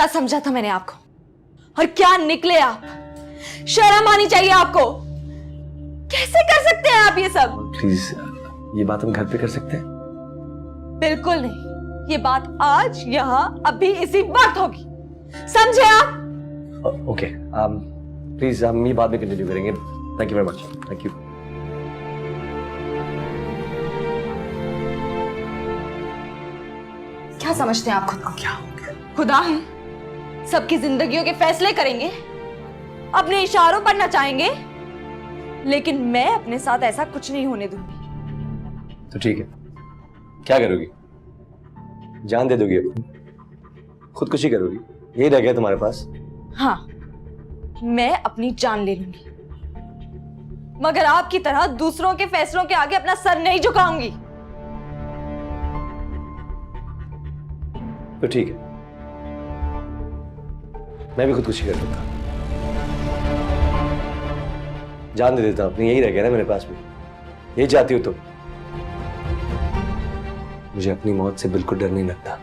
क्या समझा था मैंने आपको, और क्या निकले आप। शर्म आनी चाहिए आपको। कैसे कर सकते हैं आप ये सब? प्लीज, ये बात हम घर पे कर सकते हैं? बिल्कुल नहीं। ये बात आज यहां अभी इसी वक्त होगी, समझे आप? ओके, प्लीज हम ये बाद में कंटिन्यू करेंगे। Thank you very much. Thank you. क्या समझते हैं आप खुद को? क्या खुदा है? सबकी जिंदगियों के फैसले करेंगे, अपने इशारों पर नचाएंगे, लेकिन मैं अपने साथ ऐसा कुछ नहीं होने दूंगी। तो ठीक है, क्या करोगी? जान दे दोगी अपनी? खुदकुशी करोगी? यही रह गया तुम्हारे पास? हाँ, मैं अपनी जान ले लूंगी, मगर आपकी तरह दूसरों के फैसलों के आगे अपना सर नहीं झुकाऊंगी। तो ठीक है, मैं भी खुदकुशी कर देता, जान दे देता हूं अपनी। यही रह गया ना मेरे पास भी। यही चाहती हो तुम? मुझे अपनी मौत से बिल्कुल डर नहीं लगता,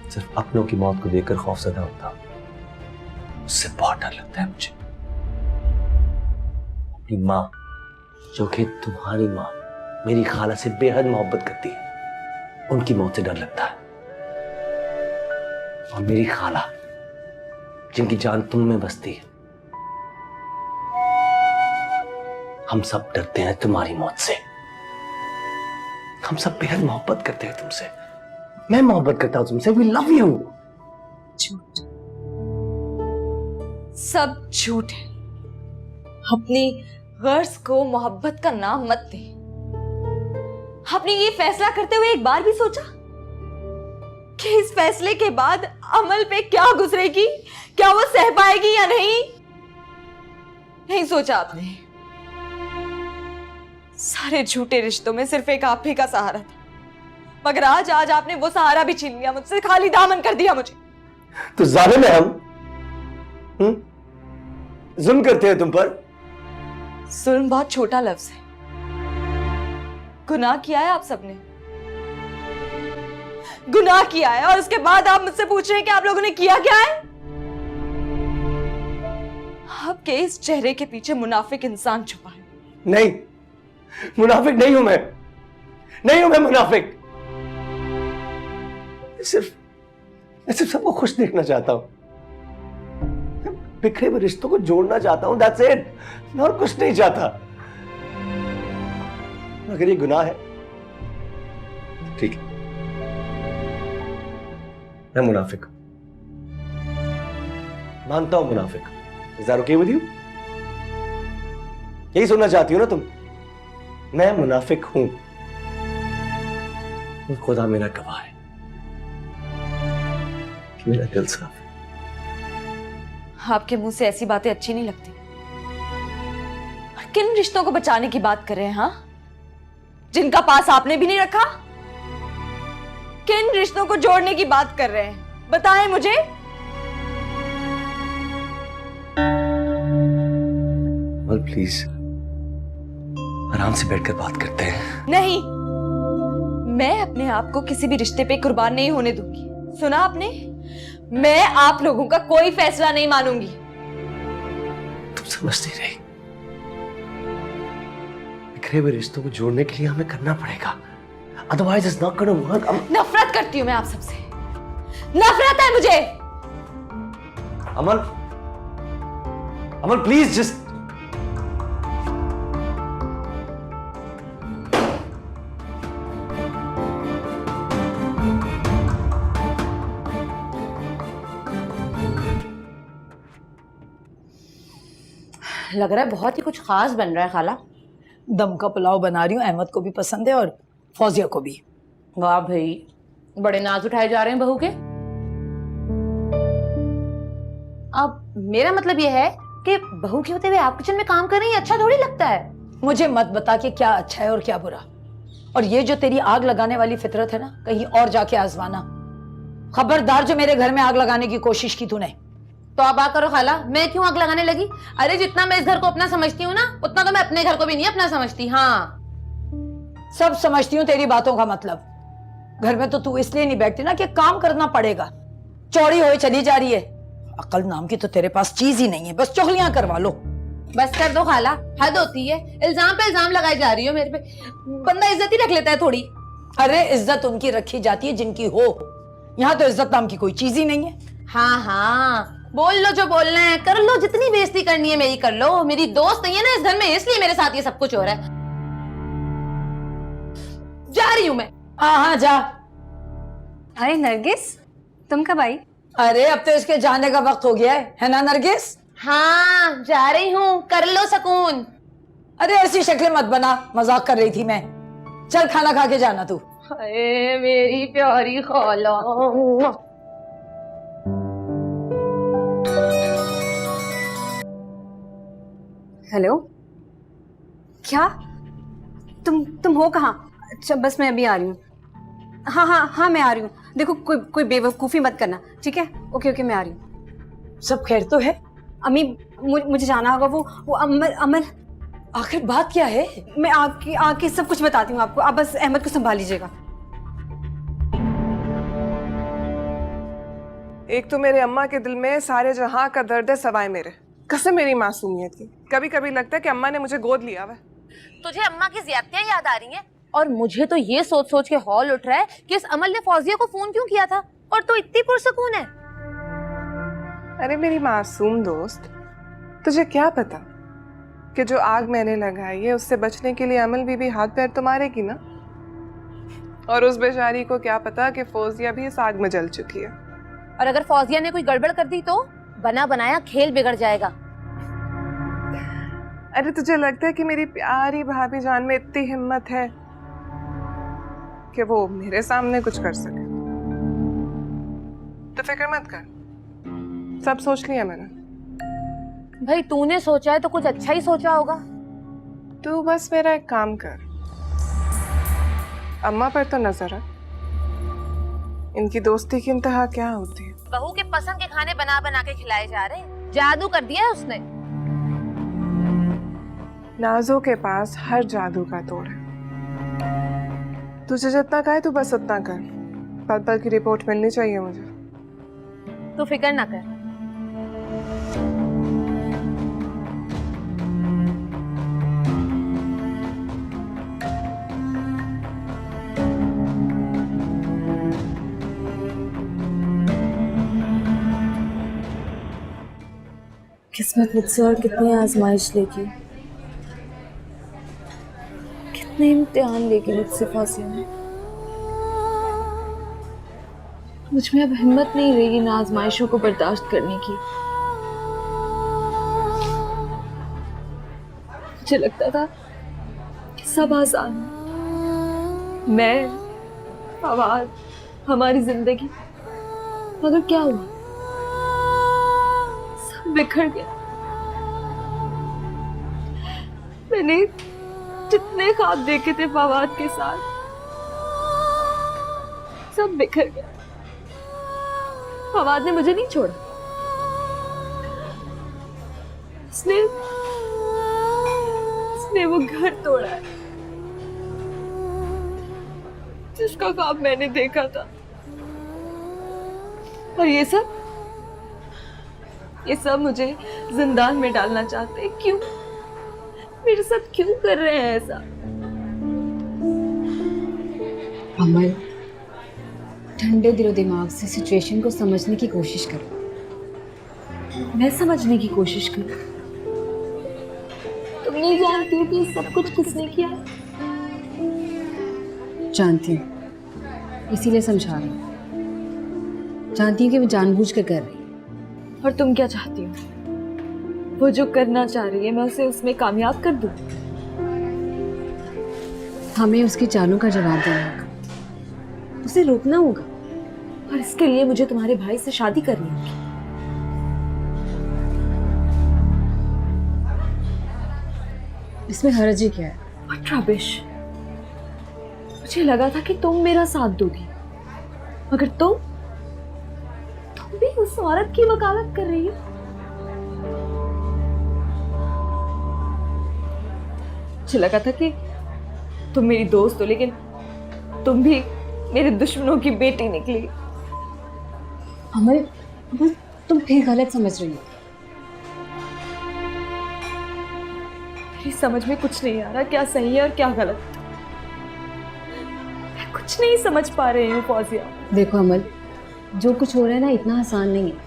सिर्फ अपनों की मौत को देखकर खौफजदा होता हूं। उससे बहुत डर लगता है मुझे। अपनी माँ, जो कि तुम्हारी माँ मेरी खाला से बेहद मोहब्बत करती है, उनकी मौत से डर लगता है। और मेरी खाला, जिनकी जान तुम में बसती है, हम सब डरते हैं तुम्हारी मौत से। हम सब बेहद मोहब्बत करते हैं तुमसे। मैं मोहब्बत करता हूं तुमसे। We love you. झूठ, सब झूठ है। अपनी गर्ज को मोहब्बत का नाम मत दे। आपने ये फैसला करते हुए एक बार भी सोचा कि इस फैसले के बाद अमल पे क्या गुजरेगी? क्या वो सह पाएगी या नहीं? नहीं सोचा आपने। सारे झूठे रिश्तों में सिर्फ एक आप ही का सहारा था, मगर आज आपने वो सहारा भी छीन लिया मुझसे, खाली दामन कर दिया मुझे। तो जालिम है हम? जुल्म करते हैं तुम पर? जुल्म बहुत छोटा लफ्ज है। गुनाह किया है आप सबने, गुनाह किया है, और उसके बाद आप मुझसे पूछ रहे हैं कि आप लोगों ने किया क्या है? आपके इस चेहरे के पीछे मुनाफिक इंसान छुपा है। नहीं, मुनाफिक नहीं हूं मैं। नहीं हूं मैं मुनाफिक। मैं सिर्फ सबको खुश देखना चाहता हूं। बिखरे हुए रिश्तों को जोड़ना चाहता हूं। That's it. मैं और कुछ नहीं चाहता। अगर ये गुनाह है, ठीक है, मैं मुनाफिक हूं, मानता हूं मुनाफिक। Is that okay with you? यही सुनना चाहती हो ना तुम? मैं मुनाफिक हूं, और खुदा मेरा गवाह है कि मेरा दिल साफ है। आपके मुंह से ऐसी बातें अच्छी नहीं लगती। और किन रिश्तों को बचाने की बात कर रहे हैं? हाँ, जिनका पास आपने भी नहीं रखा? किन रिश्तों को जोड़ने की बात कर रहे हैं? बताएं मुझे। प्लीज, आराम से बैठकर बात करते हैं। नहीं, मैं अपने आप को किसी भी रिश्ते पे कुर्बान नहीं होने दूंगी। सुना आपने? मैं आप लोगों का कोई फैसला नहीं मानूंगी। तुम समझ नहीं रही। बिखरे हुए रिश्तों को जोड़ने के लिए हमें करना पड़ेगा, otherwise it's not gonna work. नफरत करती हूं मैं आप सबसे। नफरत है मुझे। अमल, अमल प्लीज जस्ट। लग रहा है बहुत ही कुछ खास बन रहा है खाला। दम का पुलाव बना रही हूँ, अहमद को भी पसंद है और फौजिया को भी। वाह भाई, बड़े नाज उठाए जा रहे हैं बहू के। अब मेरा मतलब यह है कि बहू के होते हुए आप किचन में काम कर रही हैं, अच्छा थोड़ी लगता है। मुझे मत बता कि क्या अच्छा है और क्या बुरा। और ये जो तेरी आग लगाने वाली फितरत है ना, कहीं और जाके आजमाना। खबरदार जो मेरे घर में आग लगाने की कोशिश की तूने। तो आप करो खाला, मैं क्यों आग लगाने लगी? अरे जितना मैं इस घर को अपना समझती हूँ ना, उतना तो मैं अपने घर को भी नहीं अपना समझती। हाँ, सब समझती हूँ तेरी बातों का मतलब। घर में तो तू इसलिए नहीं बैठती ना कि काम करना पड़ेगा। चौड़ी होए चली जा रही है। अकल नाम की तो तेरे पास चीज ही नहीं है, बस चुगलियां करवा लो। बस कर दो खाला, हद होती है। इल्जाम पे इल्जाम लगाई जा रही हो मेरे पे। बंदा इज्जत ही रख लेता है थोड़ी। अरे इज्जत उनकी रखी जाती है जिनकी हो, यहाँ तो इज्जत नाम की कोई चीज ही नहीं है। हाँ हाँ, बोल लो जो बोलना है, कर लो, जितनी बेइज्जती करनी है मेरी कर लो। मेरी दोस्त नहीं है ना इस घर में, इसलिए मेरे साथ ये सब कुछ हो रहा है। जा रही हूं मैं। हाँ जा। अरे नरगिस, तुम कब आई? अरे अब तो इसके जाने का वक्त हो गया है ना नरगिस? हाँ जा रही हूँ, कर लो सुकून। अरे ऐसी शक्लें मत बना, मजाक कर रही थी मैं। चल खाना खा के जाना तू। हाय मेरी प्यारी खाला। हेलो, क्या? तुम हो कहाँ? अच्छा बस मैं अभी आ रही हूँ। हाँ हाँ हाँ मैं आ रही हूँ। देखो कोई बेवकूफ़ी मत करना, ठीक है? ओके मैं आ रही हूँ। सब खैर तो है? अम्मी मुझे जाना होगा। वो अमर आखिर बात क्या है? मैं आके सब कुछ बताती हूँ आपको। आप बस अहमद को संभाल लीजिएगा। एक तो मेरे अम्मा के दिल में सारे जहां का दर्द है सवाए मेरे। कसम मेरी मासूमियत की। कभी कभी लगता है कि अम्मा ने मुझे गोद लिया हुआ है। तुझे अम्मा की ज़्यादतियां याद आ रही हैं? और मुझे तो ये सोच सोच के हौल उठ रहा है कि इस अमल ने फौजिया को फोन क्यों किया था, और तो इतनी पुरसकून है। अरे मेरी मासूम दोस्त, तुझे क्या पता कि जो आग मैंने लगाई है उससे बचने के लिए अमल बीबी हाथ पैर तो मारेगी ना। और उस बेचारी को क्या पता कि फौजिया भी इस आग में जल चुकी है। और अगर फौजिया ने कोई गड़बड़ कर दी तो बना बनाया खेल बिगड़ जाएगा। अरे तुझे लगता है कि मेरी प्यारी भाभी जान में इतनी हिम्मत है कि वो मेरे सामने कुछ कर सके? तो फिक्र मत कर, सब सोच लिया मैंने। भाई तूने सोचा है तो कुछ अच्छा ही सोचा होगा। तू बस मेरा एक काम कर, अम्मा पर तो नजर रख। इनकी दोस्ती की इंतहा क्या होती है। बहू के पसंद के खाने बना बना के खिलाए जा रहे, जादू कर दिया है उसने। नाजो के पास हर जादू का तोड़ है। तुझे जितना कहे तू बस उतना कर। पल पल की रिपोर्ट मिलनी चाहिए मुझे। तू फिक्र ना कर। किस्मत मुझसे और कितनी आजमाइश लेगी, कितने इम्तिहान लेगी मुझसे फौजिया में। मुझ में अब हिम्मत नहीं रहेगी ना आजमाइशों को बर्दाश्त करने की। मुझे लगता था कि सब आसान है, मैं, फवाद, हमारी जिंदगी, मगर क्या हुआ? सब बिखर गया। मैंने जितने ख्वाब देखे थे फवाद के साथ, सब बिखर गया। फवाद ने मुझे नहीं छोड़ा, उसने वो घर तोड़ा है जिसका ख्वाब मैंने देखा था। और ये सब मुझे जिंदान में डालना चाहते हैं। क्यों? मेरे साथ क्यों कर रहे हैं ऐसा? अमल, ठंडे दिलो दिमाग से सिचुएशन को समझने की कोशिश करो। मैं समझने की कोशिश करूं? तुम नहीं जानती हो कि सब कुछ किसने किया है? जानती हूँ, इसीलिए समझा रही हूँ। जानती हूँ कि वो जानबूझ कर कर रही है। और तुम क्या चाहती हो? वो जो करना चाह रही है मैं उसे उसमें कामयाब कर दूं? हमें उसकी चालों का जवाब देना होगा, उसे रोकना होगा। और इसके लिए मुझे तुम्हारे भाई से शादी करनी होगी। इसमें हर्ज ही क्या है? What rubbish! मुझे लगा था कि तुम मेरा साथ दोगी, मगर तुम भी उस औरत की वकालत कर रही हो। मुझे लगा था कि तुम मेरी दोस्त हो, लेकिन तुम भी मेरे दुश्मनों की बेटी निकली। अमल, अमल तुम फिर गलत समझ रही हो। मेरी समझ में कुछ नहीं आ रहा क्या सही है और क्या गलत। मैं कुछ नहीं समझ पा रही हूँ फौजिया। देखो अमल, जो कुछ हो रहा है ना इतना आसान नहीं है,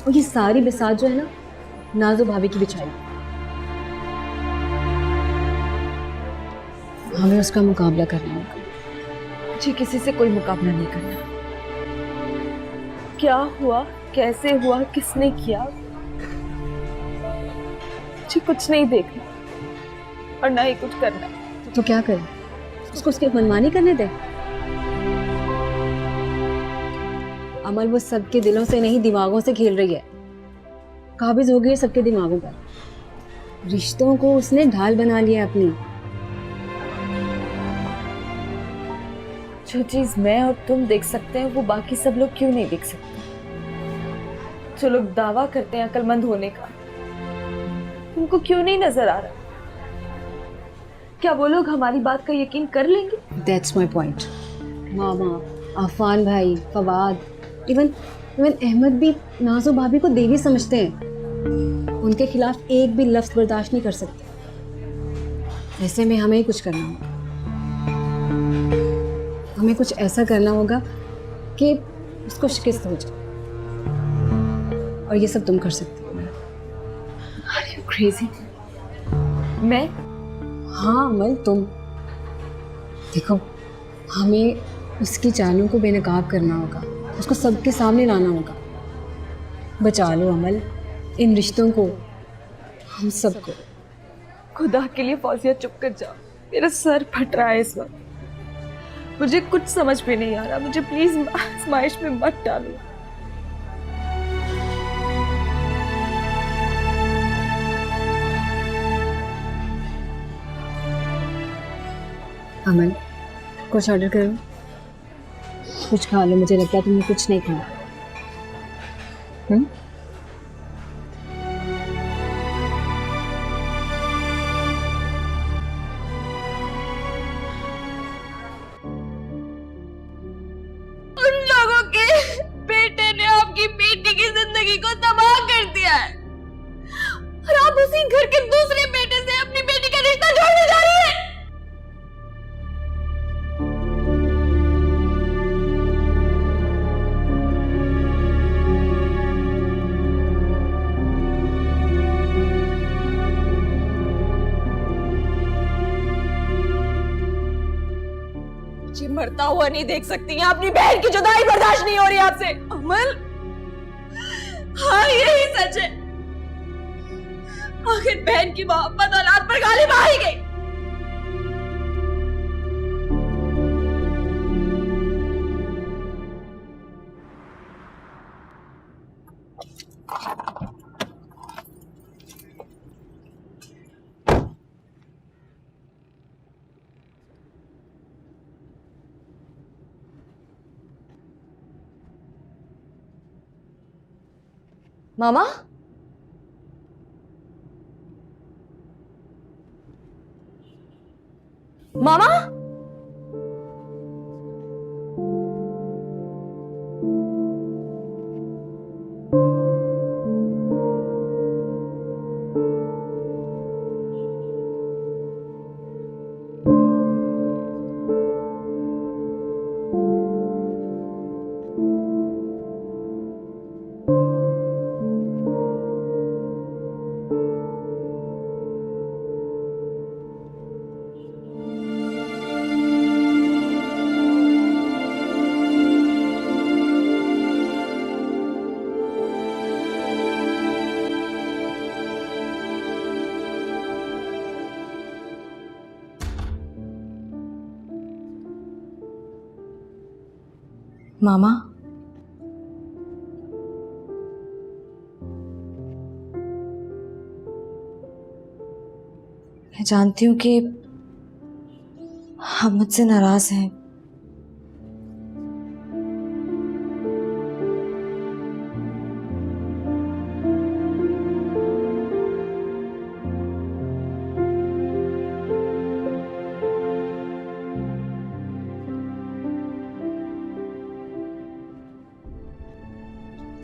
और ये सारी बिसात जो है ना नाजो भाभी की बिछाई। हमें उसका मुकाबला करना होगा। मुझे किसी से कोई मुकाबला नहीं करना। क्या हुआ, कैसे हुआ, किसने किया, मुझे कुछ नहीं देखना और ना ही कुछ करना। तो क्या करें, उसको उसकी मनमानी करने दे। अमल वो सबके दिलों से नहीं दिमागों से खेल रही है, काबिज हो गई है सबके दिमागों पर। रिश्तों को उसने ढाल बना लिया है अपनी। जो चीज मैं और तुम देख सकते हैं वो बाकी सब लोग क्यों नहीं देख सकते? जो लोग दावा करते हैं अक्लमंद होने का, उनको क्यों नहीं नजर आ रहा? क्या वो लोग हमारी बात का यकीन कर लेंगे? That's my point. मामा, आफान भाई, फवाद, इवन अहमद भी नाजो भाभी को देवी समझते हैं। उनके खिलाफ एक भी लफ्ज बर्दाश्त नहीं कर सकते। ऐसे में हमें ही कुछ करना होगा। हमें कुछ ऐसा करना होगा कि उसको शिकस्त हो जाए, और ये सब तुम कर सकते हो। Are you crazy? मैं? हाँ अमल, तुम देखो, हमें उसकी चालों को बेनकाब करना होगा, उसको सबके सामने लाना होगा। बचा लो अमल इन रिश्तों को, हम सबको। खुदा के लिए फौजिया चुप कर जाओ, मेरा सर फट रहा है इस वक्त। मुझे कुछ समझ में नहीं आ रहा। मुझे प्लीज आजमाइश में मत डालो। अमल, कुछ ऑर्डर करो, कुछ खा लो। मुझे लगता है तुमने कुछ नहीं खाया। उन लोगों के बेटे ने आपकी बेटी की जिंदगी को तबाह कर दिया है, और आप उसी घर के दूसरे बेटे से अपनी बेटी का रिश्ता जोड़ने जा रही है। जी मरता हुआ नहीं देख सकती हैं, अपनी बहन की जुदाई बर्दाश्त नहीं हो रही आपसे। अमल, हाँ यही सच है। आखिर बहन की मोहब्बत औलाद पर गालिब आ ही गई। मामा, मामा, मामा, मैं जानती हूँ कि आप मुझसे नाराज हैं,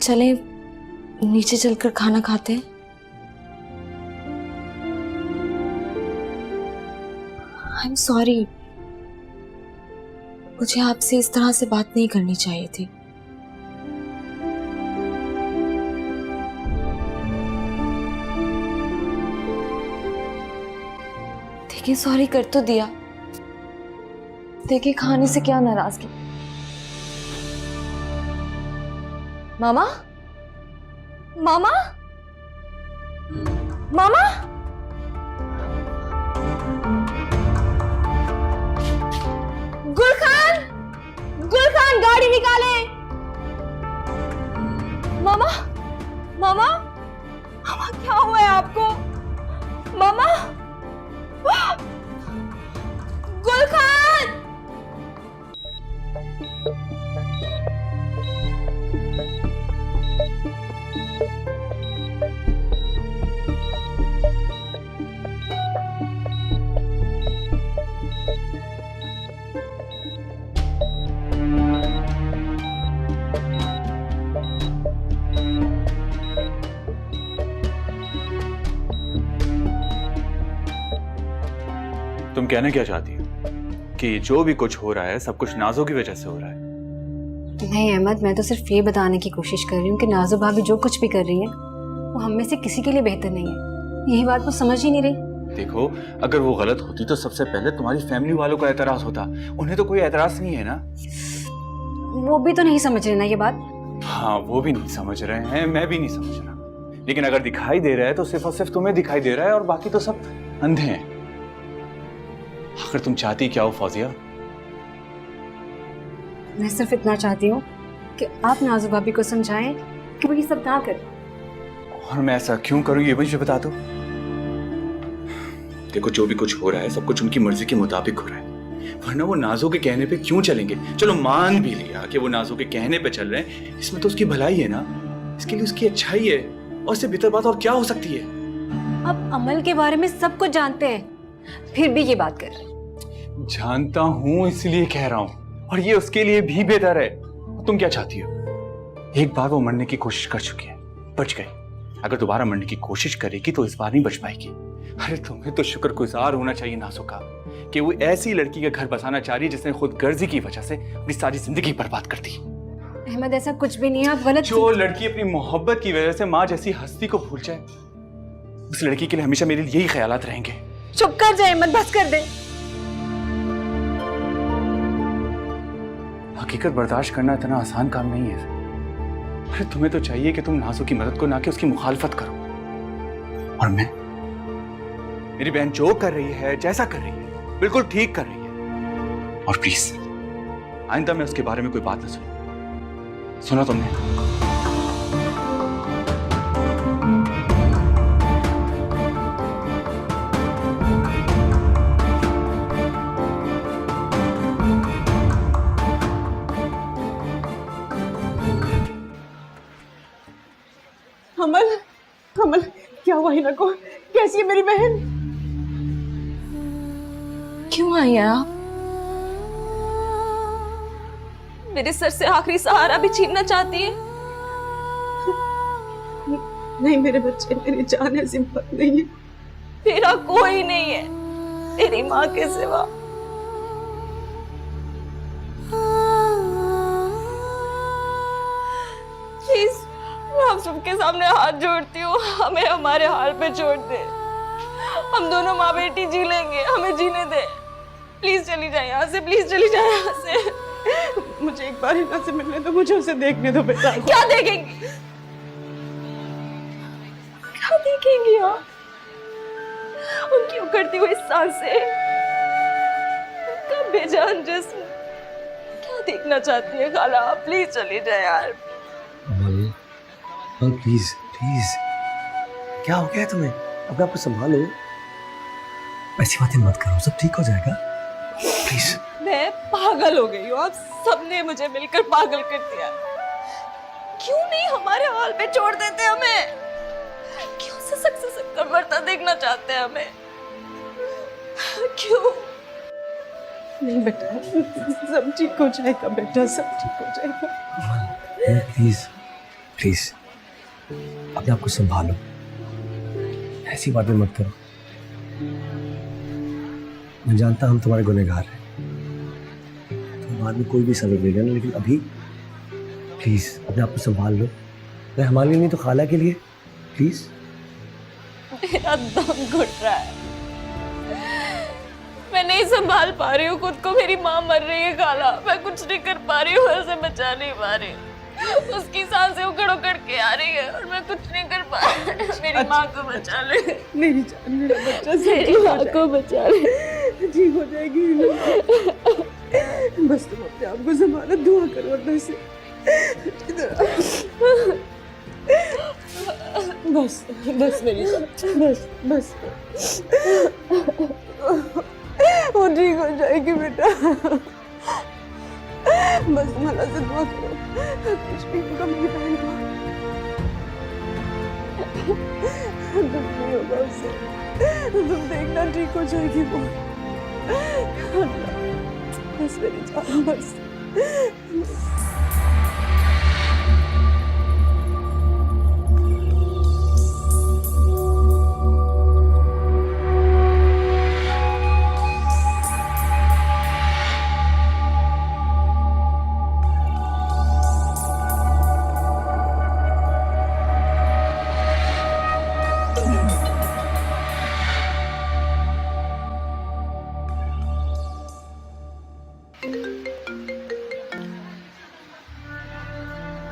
चले नीचे चलकर खाना खाते हैं? आई एम सॉरी, मुझे आपसे इस तरह से बात नहीं करनी चाहिए थी। देखिए, सॉरी कर तो दिया। देखिए, खाने से क्या नाराजगी। मामा, मामा, मामा, गुलखान, गुलखान, गाड़ी निकाले। मामा, मामा, मामा, क्या हुआ है आपको? मामा, गुलखान। तुम कहना क्या चाहती हो कि जो भी कुछ हो रहा है सब कुछ नाज़ो की वजह से हो रहा है? नहीं अहमद, मैं तो सिर्फ ये बताने की कोशिश कर रही हूँ कि नाज़ो भाभी जो कुछ भी कर रही है वो हम में से किसी के लिए बेहतर नहीं है। यही बात वो समझ ही नहीं रही। देखो, अगर वो गलत होती तो सबसे पहले तुम्हारी फैमिली वालों का एतराज होता। उन्हें तो कोई एतराज नहीं है ना। वो भी तो नहीं समझ रहे ना ये बात। हाँ, वो भी नहीं समझ रहे हैं, मैं भी नहीं समझ रहा। लेकिन अगर दिखाई दे रहा है तो सिर्फ और सिर्फ तुम्हें दिखाई दे रहा है और बाकी तो सब अंधे हैं। आखिर तुम चाहती क्या हो फौजिया? मैं सिर्फ इतना चाहती हूँ कि आप नाज़ो भाभी को समझाएं कि वो ये सब ना करे। और मैं ऐसा क्यों करूं ये मुझे बता दो। देखो, जो भी कुछ हो रहा है सब कुछ उनकी मर्जी के मुताबिक हो रहा है, वरना वो नाज़ो के कहने पे क्यों चलेंगे? चलो मान भी लिया कि वो नाज़ो के कहने पे चल रहे हैं, इसमें तो उसकी भलाई है ना, इसके लिए उसकी अच्छाई है, और इससे बेहतर बात और क्या हो सकती है? अब अमल के बारे में सब कुछ जानते हैं, फिर भी ये बात कर रहे हैं। जानता हूं, इसलिए कह रहा हूं, और ये उसके लिए भी बेहतर है। तुम क्या चाहती हो? एक बार वो मरने की कोशिश कर चुकी है, बच गई। अगर दोबारा मरने की कोशिश करेगी तो इस बार नहीं बच पाएगी। अरे तुम्हें तो शुक्रगुजार होना चाहिए नाज़ो का कि वो ऐसी लड़की का घर बसाना चाह रही है जिसने खुद गर्जी की वजह से अपनी सारी जिंदगी बर्बाद कर दी। अहमद, ऐसा कुछ भी नहीं है, आप गलत। जो लड़की अपनी मोहब्बत की वजह से माँ जैसी हस्ती को भूल जाए, उस लड़की के लिए हमेशा मेरे लिए यही ख्यालात रहेंगे। चुप कर जाए अहमद, बस कर दे। हकीकत बर्दाश्त करना इतना आसान काम नहीं है। अरे तुम्हें तो चाहिए कि तुम नाज़ो की मदद को ना कि उसकी मुखालफत करो। और मैं, मेरी बहन जो कर रही है, जैसा कर रही है, बिल्कुल ठीक कर रही है। और प्लीज आइंदा मैं उसके बारे में कोई बात ना सुनूं। सुना तुमने? अमल, अमल, क्या हुआ हिना को? कैसी है मेरी बहन? क्यों आई हैं आप? मेरे सर से आखिरी सहारा भी छीनना चाहती है? नहीं मेरे बच्चे, मेरी जान ऐसी बात नहीं है। तेरा कोई नहीं है तेरी माँ के सिवा। प्लीज, मैं आप सबके सामने हाथ जोड़ती हूँ, हमें हमारे हाल पे छोड़ दे। हम दोनों माँ बेटी जी लेंगे, हमें जीने दे। प्लीज चली जाए यहाँ से, प्लीज चली जाए यहाँ से। मुझे एक बार हिना से मिलने दो, मुझे उसे देखने दो बेटा। क्या देखेंगी? क्या देखेंगी आप? उनकी उखड़ती हुई सांसें, उनका बेजान जिस्म, क्या देखना चाहती है खाला? प्लीज चली जाए यार। प्लीज प्लीज, क्या हो गया है तुम्हें? अपने आप को संभालो, ऐसी बातें मत करो, सब ठीक हो जाएगा। प्लीज। मैं पागल हो गई हूँ, आप सबने मुझे मिलकर पागल कर दिया। क्यों नहीं हमारे हाल पे छोड़ देते हमें? क्यों ससक ससक कर मरता देखना चाहते हैं हमें? क्यों? नहीं बेटा, सब ठीक हो जाएगा बेटा, सब ठीक हो जाएगा। प्लीज प्लीज अपने आप को संभालो, ऐसी बातें मत करो। मैं जानता हम तुम्हारे गुनहगार हैं, तो बाद में कोई भी सबक दे देना, लेकिन अभी प्लीज अपने आप को संभाल लो। अरे हमारे लिए नहीं तो खाला के लिए, प्लीज। मेरा दम घुट रहा है, मैं नहीं संभाल पा रही हूँ खुद को। मेरी माँ मर रही है खाला, मैं कुछ नहीं कर पा रही हूँ, उसे बचा नहीं पा रही हूँ। उसकी सांसें उखड़ उखड़ के आ रही है और मैं कुछ नहीं कर पा रही। मेरी माँ को बचा ले, मेरी जान, मेरा बच्चा मेरी माँ को बचा ले। ठीक हो जाएगी। बस तुम अपने आप को संभालो, दुआ करो अंदर से। बस बस मेरी जान, बस बस वो ठीक हो जाएगी बेटा। बस तुम अल्लाह से दुआ करो, कुछ नहीं होगा मेरी बहन को, कुछ नहीं होगा उससे, तुम देखना ठीक हो जाएगी वो। बस मेरी जान, बस।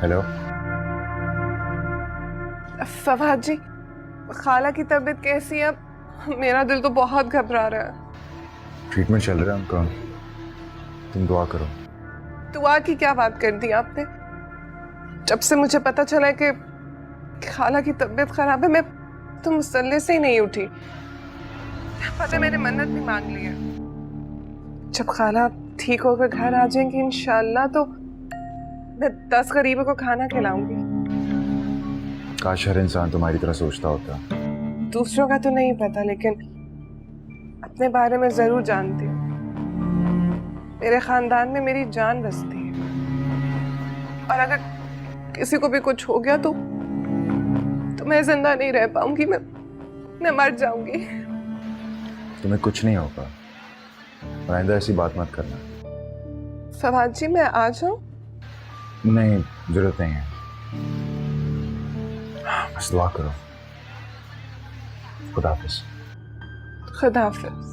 हेलो फवाद जी, खाला की तबीयत कैसी है अब? मेरा दिल तो बहुत घबरा रहा है। ट्रीटमेंट चल रहा है उनका, तुम दुआ करो। दुआ की क्या बात कर दी आपने? जब से मुझे पता चला कि खाला की तबीयत खराब है, मैं तो मुसल्ले से ही नहीं उठी। पता है मैंने मन्नत भी मांग ली है, जब खाला ठीक होकर घर आ जाएंगी इंशाल्लाह तो मैं 10 गरीबों को खाना खिलाऊंगी। काश हर इंसान तुम्हारी तरह सोचता होता। दूसरों का तो नहीं पता, लेकिन अपने बारे में जरूर जानती हूँ। मेरे खानदान में मेरी जान बसती है, और अगर किसी को भी कुछ हो गया तो मैं जिंदा नहीं रह पाऊंगी, मैं मर जाऊंगी। तुम्हें कुछ नहीं होगा, आइंदा ऐसी बात मत करना। फवाद जी, मैं आ जाऊं? नहीं, जरूरत नहीं है, बस दुआ करो। खुदा हाफिज। खुदा हाफिज।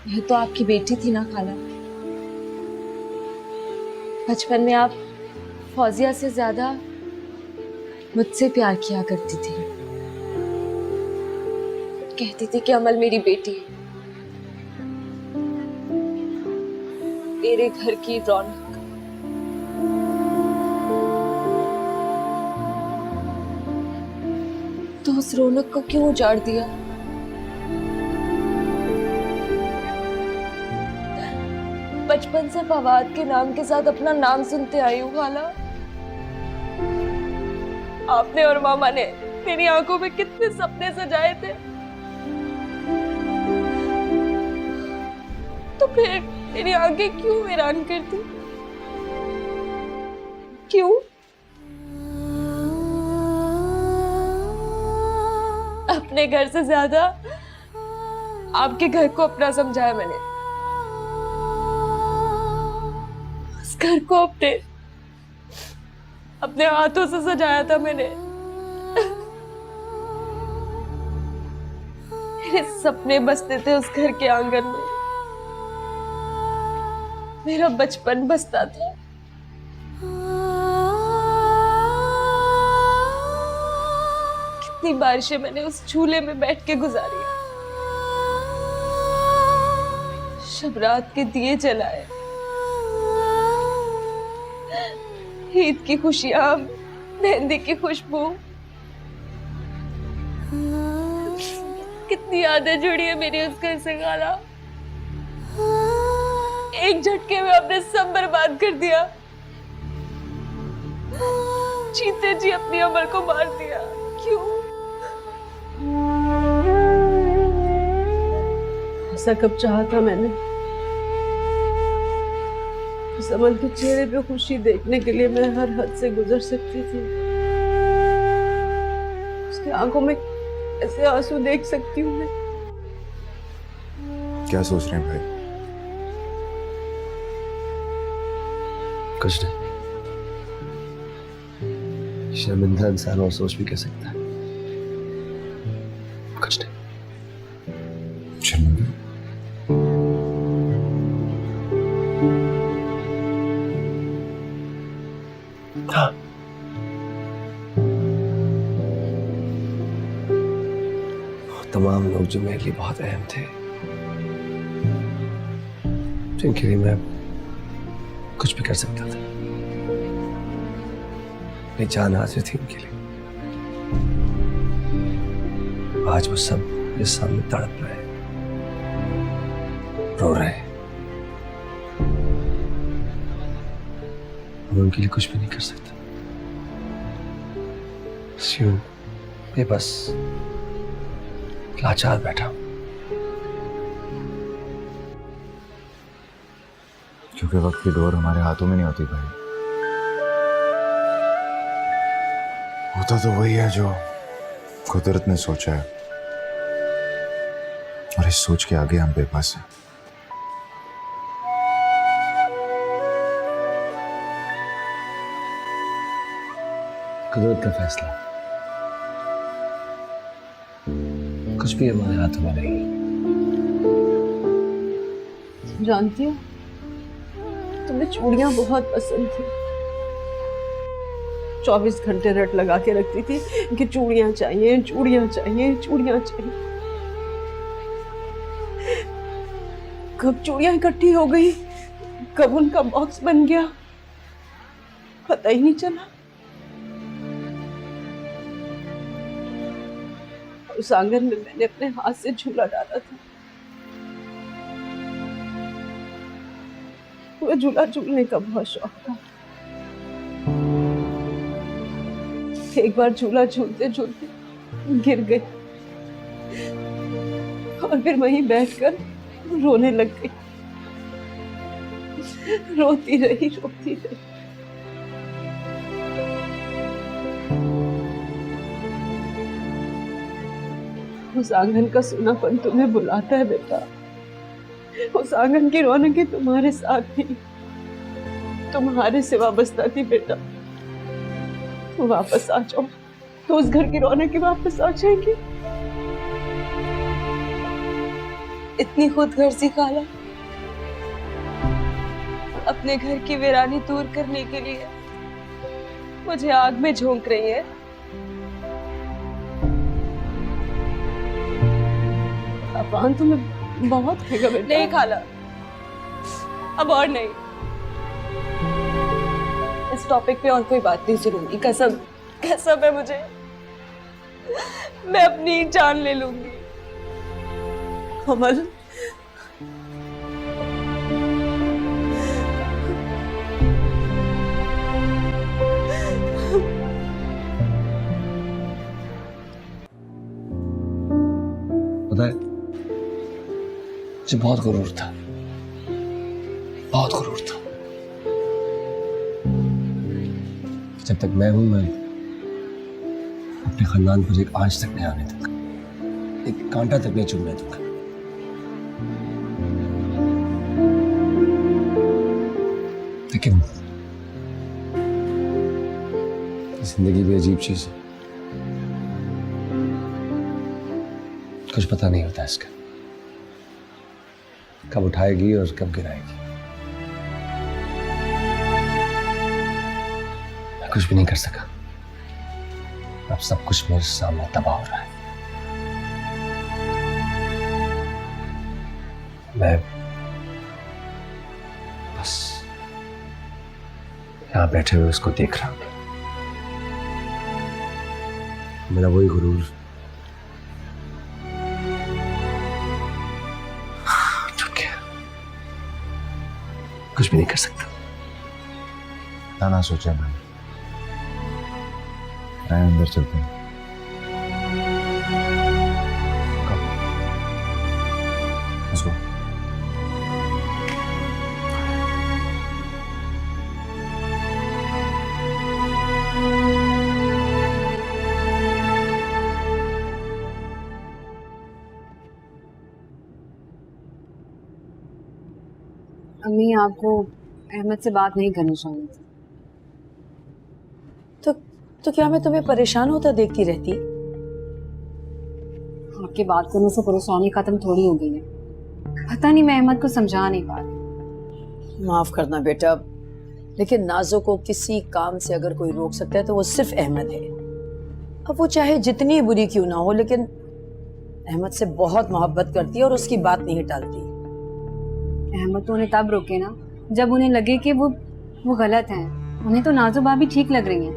यह तो आपकी बेटी थी ना खाला? बचपन में आप फौजिया से ज्यादा मुझसे प्यार किया करती थी। कहती थी कि अमल मेरी बेटी है, मेरे घर की रौनक। तो उस रौनक को क्यों उजाड़ दिया? बचपन से फवाद के नाम के साथ अपना नाम सुनते आई हूँ खाला। आपने और मामा ने मेरी आंखों में कितने सपने सजाए थे, तो फिर मेरी आंखें क्यों हैरान करती? क्यों? अपने घर से ज्यादा आपके घर को अपना समझाया मैंने। उस घर को अपने हाथों से सजाया था मैंने। मेरे सपने बसते थे उस घर के आंगन में, मेरा बचपन बसता था। कितनी बारिशें मैंने उस झूले में बैठ के गुजारी, शब रात के दिए जलाए, ईद की खुशियां, मेहंदी की खुशबू, कितनी यादें जुड़ी है मेरी उस घर से खाला। एक झटके में आपने सब बर्बाद कर दिया, जीते जी अपनी अमल को मार दिया। क्यों? ऐसा कब चाहा था मैंने? उस अमल के चेहरे पे खुशी देखने के लिए मैं हर हद से गुजर सकती थी। उसकी आंखों में ऐसे आंसू देख सकती हूँ मैं। क्या सोच रहे हैं भाई? कुछ नहीं। शर्मिंदा इंसान और सोच भी कर सकता है। कुछ नहीं। शर्मिंदा? हाँ। तमाम लोग जो मेरे लिए बहुत अहम थे, जिनके लिए मैं कुछ भी कर सकता था, मेरी जान हाजिर थी उनके लिए। आज वो सब मेरे सामने तड़प रहे हैं, रो रहे हैं। मैं उनके लिए कुछ भी नहीं कर सकता। यूं बेबस लाचार बैठा हूं। क्योंकि वक्त की डोर हमारे हाथों में नहीं होती भाई। होता तो वही है जो कुदरत ने सोचा है, और इस सोच के आगे हम बेबस हैं। कुदरत का फैसला, कुछ भी हमारे हाथों में नहीं है। जानती हो, तुम्हें चूड़ियां बहुत पसंद थी। 24 घंटे रट लगा के रखती थी कि चूड़ियां चाहिए, चूड़ियां चाहिए, चूड़ियां चाहिए। कब चूड़ियां इकट्ठी हो गई, कब उनका बॉक्स बन गया, पता ही नहीं चला। उस आंगन में मैंने अपने हाथ से झूला डाला था। मुझे झूला झूलने का बहुत शौक था। एक बार झूला झूलते झूलते गिर गई और फिर वहीं बैठकर रोने लग गई। रोती रही, रोती रही। उस आंगन का सूनापन तुम्हें बुलाता है बेटा। उस आंगन की रौनक तुम्हारे साथ थी, तुम्हारे सिवा बसता थी बेटा। तो वापस आ जाओ, तो उस घर की रौनक वापस आ जाएंगी। इतनी खुदगर्जी खाला अपने घर की वीरानी दूर करने के लिए मुझे आग में झोंक रही है। अफान तुम्हें बहुत खेगा बेटा। नहीं खाला, अब और नहीं। इस टॉपिक पे और कोई बात नहीं सुनूंगी। कसम, कसम है मुझे। मैं अपनी जान ले लूंगी। कमल, पता है, मुझे बहुत गुरूर था, बहुत गुरूर था। जब तक मैं हूं, मैं अपने खानदान पर एक आंच तक नहीं आने दूंगा, एक कांटा तक नहीं चुभने दूंगा। लेकिन जिंदगी भी अजीब चीज है, कुछ पता नहीं होता इसका, कब उठाएगी और कब गिराएगी। मैं कुछ भी नहीं कर सका। अब सब कुछ मेरे सामने तबाह हो रहा है। मैं बस यहां बैठे हुए उसको देख रहा हूं। मेरा वही गुरूर टूट गया। कुछ भी नहीं कर सकता। ना सोचा भाई, आए अंदर चलते हैं। Let's go. मम्मी आपको अहमद से बात नहीं करनी चाहिए थी। तो क्या मैं तुम्हें परेशान होता देखती रहती? आपके बात करने से परेशानी खत्म थोड़ी हो गई है। पता नहीं मैं अहमद को समझा नहीं पा रही। माफ करना बेटा, लेकिन नाजो को किसी काम से अगर कोई रोक सकता है तो वो सिर्फ अहमद है। अब वो चाहे जितनी बुरी क्यों ना हो, लेकिन अहमद से बहुत मोहब्बत करती है और उसकी बात नहीं टालती। अहमद तो उन्हें तब रोके ना जब उन्हें लगे कि वो गलत हैं। उन्हें तो नाजो भाभी ठीक लग रही हैं,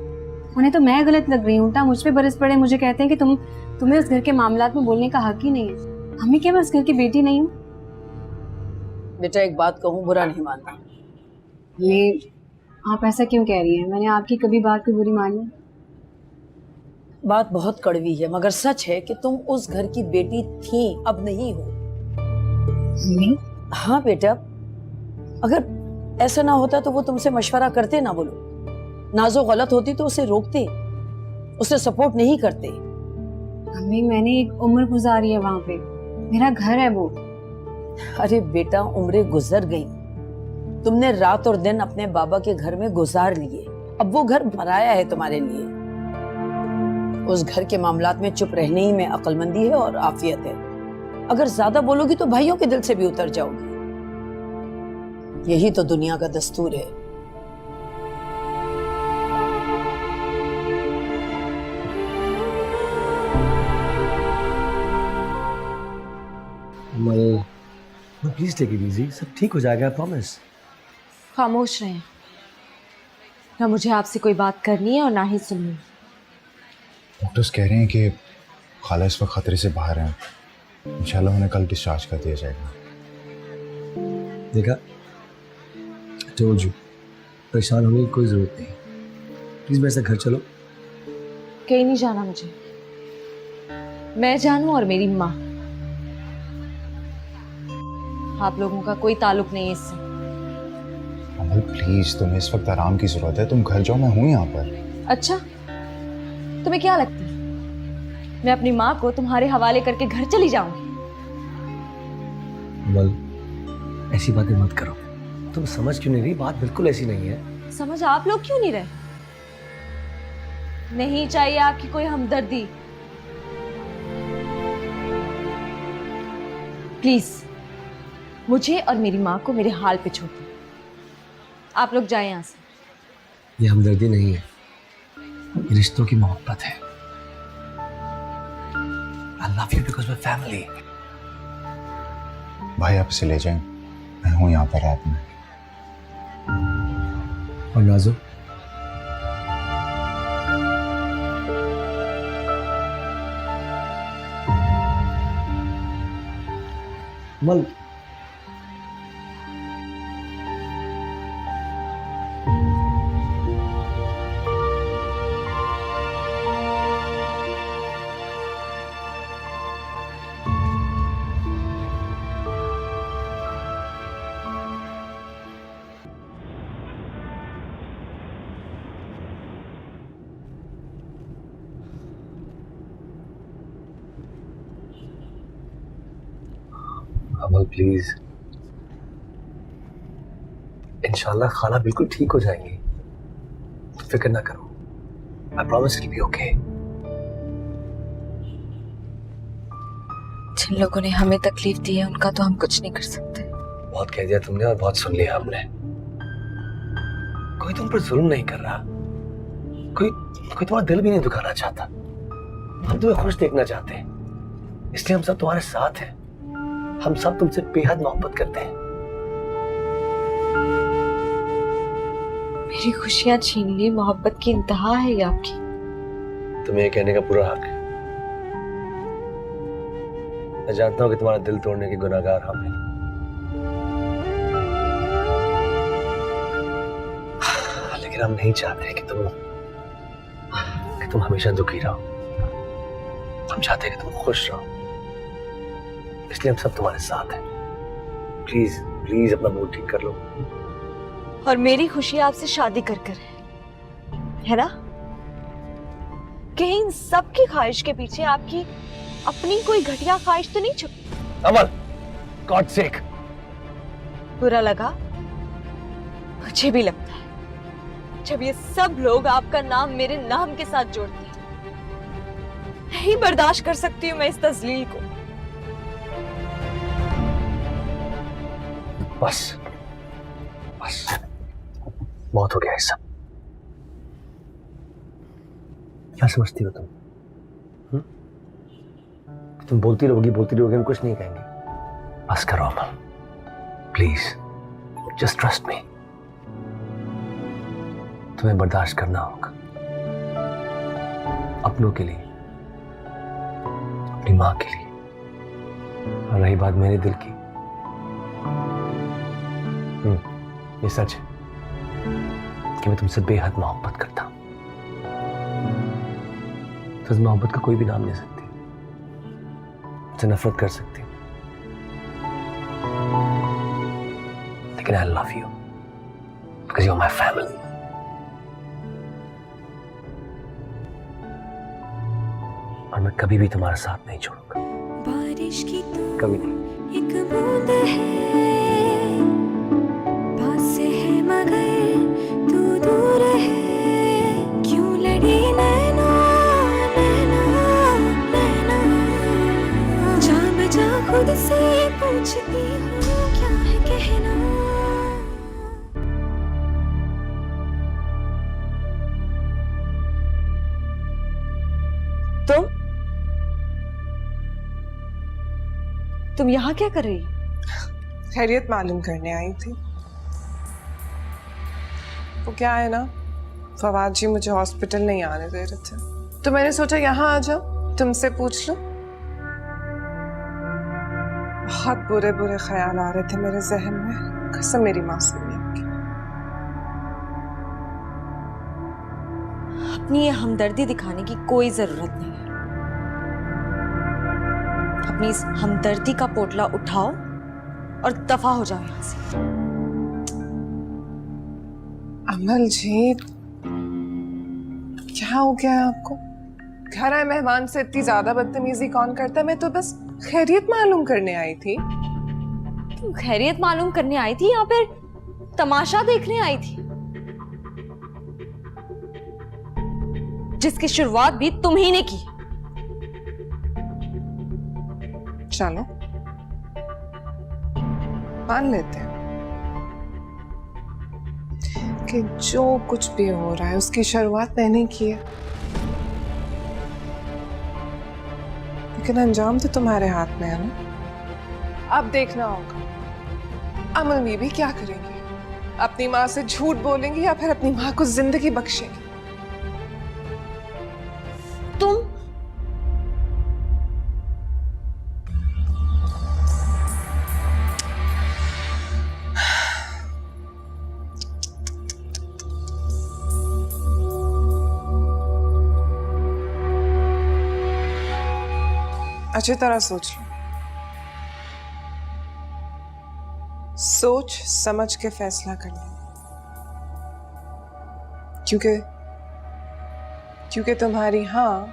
उन्हें तो मैं गलत लग रही हूँ। उल्टा मुझ पे बरस पड़े, मुझे कहते हैं कि तुम्हें उस घर के मामलात में बोलने का हक ही नहीं है। हमें क्या, मैं उस घर की बेटी नहीं हूँ? बेटा एक बात कहूँ, बुरा नहीं मानना। ये आप ऐसा क्यों कह रही हैं? मैंने आपकी कभी बात को बुरी मानी? बात बहुत कड़वी है मगर सच है कि तुम उस घर की बेटी थी, अब नहीं हो। नहीं? हाँ बेटा, अगर ऐसा ना होता तो वो तुमसे मशवरा करते ना। बोलो नाजो गलत होती तो उसे रोकते, उसे सपोर्ट नहीं करते। अम्मी मैंने एक उम्र गुजारी है वहां पे, मेरा घर है वो। अरे बेटा उम्रें गुजर गई, तुमने रात और दिन अपने बाबा के घर में गुजार लिए। अब वो घर पराया है तुम्हारे लिए। उस घर के मामलात में चुप रहने ही में अक्लमंदी है और आफियत है। अगर ज्यादा बोलोगी तो भाइयों के दिल से भी उतर जाओगी। यही तो दुनिया का दस्तूर है। प्लीज टेक इट इजी, सब ठीक हो जाएगा, प्रॉमिस। खामोश रहें। ना मुझे आपसे कोई बात करनी है और ना ही सुननी। डॉक्टर्स कह रहे हैं कि खाला इस वक्त खतरे से बाहर हैं। इंशाल्लाह उन्हें कल डिस्चार्ज कर दिया जाएगा। देखा, टोल्ड यू, परेशान होने की कोई जरूरत नहीं। प्लीज मेरे साथ घर चलो। कहीं नहीं जाना मुझे। मैं जानू और मेरी माँ, आप लोगों का कोई ताल्लुक नहीं है इससे। अमल प्लीज, तुम्हें इस वक्त आराम की जरूरत है। तुम घर जाओ, मैं हूं यहाँ पर। अच्छा, तुम्हें क्या लगता है मैं अपनी माँ को तुम्हारे हवाले करके घर चली जाऊंगी? अमल, ऐसी बातें मत करो। तुम समझ क्यों नहीं रही? बात बिल्कुल ऐसी नहीं है। समझ आप लोग क्यों नहीं रहे? नहीं चाहिए आपकी कोई हमदर्दी। प्लीज मुझे और मेरी माँ को मेरे हाल पे छोड़ दो। आप लोग जाएं यहाँ से। ये हमदर्दी नहीं है, ये रिश्तों की मोहब्बत है। I love you because we're family. भाई आप इसे ले जाएं, मैं हूं यहाँ पर रात में। और नाजो, अमल, अमल प्लीज, इंशाल्लाह खाला बिल्कुल ठीक हो जाएंगी। तुम फिक्र ना करो। I promise it will be okay. जिन लोगों ने हमें तकलीफ दी है उनका तो हम कुछ नहीं कर सकते। बहुत कह दिया तुमने और बहुत सुन लिया हमने। कोई तुम पर जुल्म नहीं कर रहा, कोई तुम्हारा दिल भी नहीं दुखाना चाहता। हम तुम्हें खुश देखना चाहते हैं, इसलिए हम सब तुम्हारे साथ हैं। हम सब तुमसे बेहद मोहब्बत करते हैं। मेरी खुशियां छीन ली, मोहब्बत की इंतहा है ये आपकी। तुम्हें ये कहने का पूरा हक है। मैं जानता हूं कि तुम्हारा दिल तोड़ने के गुनाहगार हम हैं, लेकिन हम नहीं चाहते कि तुम हमेशा दुखी रहो। हम चाहते हैं कि तुम खुश रहो, इसलिए हम सब तुम्हारे साथ हैं। प्लीज प्लीज अपना मूड ठीक कर लो। और मेरी खुशी आपसे शादी कर कर है ना? कहीं इन सब की ख्वाहिश के पीछे आपकी अपनी कोई घटिया ख्वाहिश तो नहीं छुपी? अमल, गॉड सेक। बुरा लगा? मुझे भी लगता है जब ये सब लोग आपका नाम मेरे नाम के साथ जोड़ते हैं, नहीं बर्दाश्त कर सकती हूँ मैं इस तजलील को। बस बस बहुत हो गया ये सब। क्या समझती हो तुम? तुम बोलती रहोगी हम कुछ नहीं कहेंगे। बस करो अमल, प्लीज जस्ट ट्रस्ट मी। तुम्हें बर्दाश्त करना होगा अपनों के लिए, अपनी मां के लिए। और रही बात मेरे दिल की, ये सच है कि मैं तुमसे बेहद मोहब्बत करता हूं। तो इस मोहब्बत का कोई भी नाम ले सकती, मुझसे नफरत कर सकती, लेकिन I love you because you are my family. और मैं कभी भी तुम्हारा साथ नहीं छोड़ूंगा, बारिश की तो कभी नहीं। एक बूंद है, पास है मगर तू दूर है, क्यों लड़ी नैना नैना नैना, जा बजा खुद से पूछती हूँ क्या है कहना। तुम यहाँ क्या कर रही? खैरियत मालूम करने आई थी। वो क्या है ना, फवाद जी मुझे हॉस्पिटल नहीं आने दे रहे थे, तो मैंने सोचा यहाँ आ जाओ, तुमसे पूछ लो। बहुत बुरे बुरे ख्याल आ रहे थे मेरे जहन में, कसम मेरी मासूमियत की। अपनी ये हमदर्दी दिखाने की कोई जरूरत नहीं है। अपनी इस हमदर्दी का पोटला उठाओ और दफा हो जाओ यहां से। अमल जी, क्या हो गया है आपको? घर आए मेहमान से इतनी ज्यादा बदतमीजी कौन करता है? मैं तो बस खैरियत मालूम करने आई थी। तुम खैरियत मालूम करने आई थी या फिर तमाशा देखने आई थी, जिसकी शुरुआत भी तुम ही ने की? चलो मान लेते हैं कि जो कुछ भी हो रहा है उसकी शुरुआत मैंने की है, लेकिन अंजाम तो तुम्हारे हाथ में है ना। अब देखना होगा अमल बीबी क्या करेंगी, अपनी माँ से झूठ बोलेंगी या फिर अपनी माँ को जिंदगी बख्शेंगी। तुम अच्छी तरह सोच लो, सोच समझ के फैसला करना, क्योंकि तुम्हारी हाँ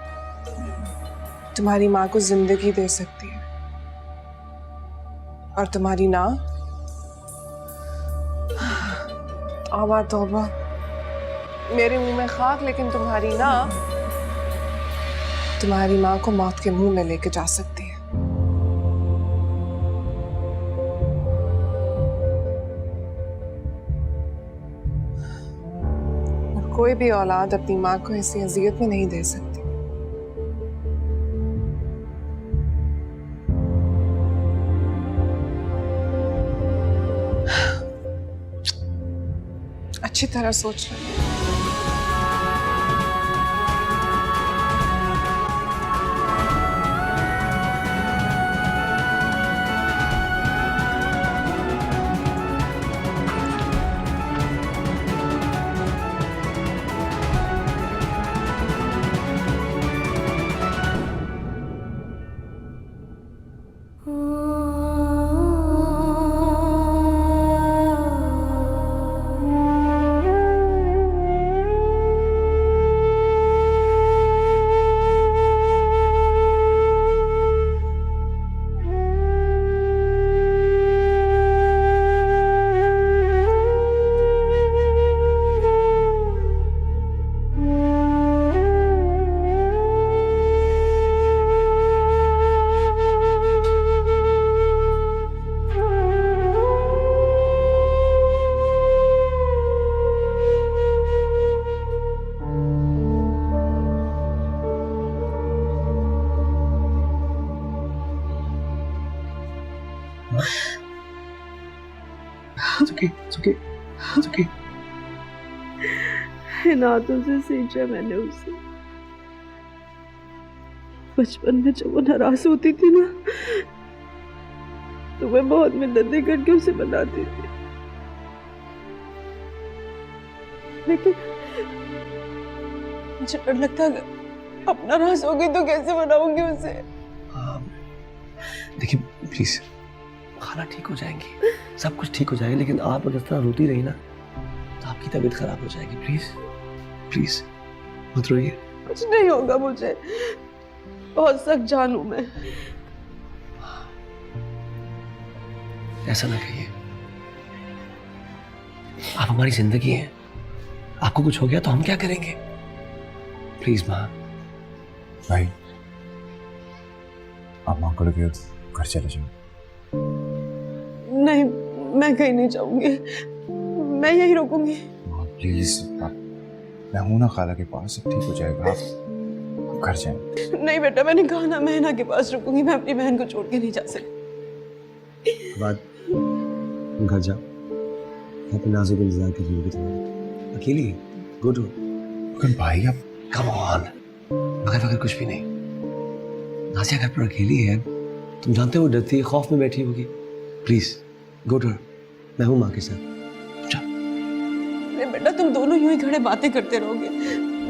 तुम्हारी माँ को जिंदगी दे सकती है और तुम्हारी ना, तौबा तौबा, मेरे मुंह में खाक, लेकिन तुम्हारी ना तुम्हारी माँ को मौत के मुंह में लेके जा सकती है। और कोई भी औलाद अपनी माँ को ऐसी अजियत में नहीं दे सकती। अच्छी तरह सोच लो। okay. It's okay. इन हाथों से सींचा मैंने उसे। बचपन में जब वो नाराज होती थी ना, तो मैं बहुत मिन्नतें करके उसे बनाती थी, लेकिन मुझे डर लगता है अब नाराज हो गई तो कैसे बनाऊंगी उसे। देखिए प्लीज, खाना ठीक हो जाएंगी, सब कुछ ठीक हो जाएगा, लेकिन आप अगर इस तरह रोती रही ना तो आपकी तबीयत खराब हो जाएगी। प्लीज प्लीज मत रोइए। कुछ नहीं होगा मुझे, बहुत सख्त जान हूं मैं। ऐसा ना कहिए, आप हमारी जिंदगी हैं, आपको कुछ हो गया तो हम क्या करेंगे? प्लीज माँ। भाई आप माँ को लेके घर चले जाओ। नहीं, मैं कहीं नहीं जाऊंगी, मैं यहीं रुकूंगी। माँ प्लीज, मैं हूं ना खाला के पास, सब ठीक हो जाएगा, आप घर जाएं। नहीं बेटा, मैंने कहा ना मैं हिना के पास रुकूंगी, मैं अपनी बहन को छोड़ के नहीं जा सकती। बाद तुम घर जाओ, अपने नाज़ो का इंतजार कर रही होगी तुम्हारा। अकेली गो टू। लेकिन भाई आप कम ऑन, मगर कुछ भी नहीं। नाज़िया घर पर अकेली है, तुम जानते हो वो डरती है, खौफ में बैठी होगी। प्लीज गो टू, मैं हूँ माँ के साथ। अरे बेटा, तुम दोनों यूं ही खड़े बातें करते रहोगे।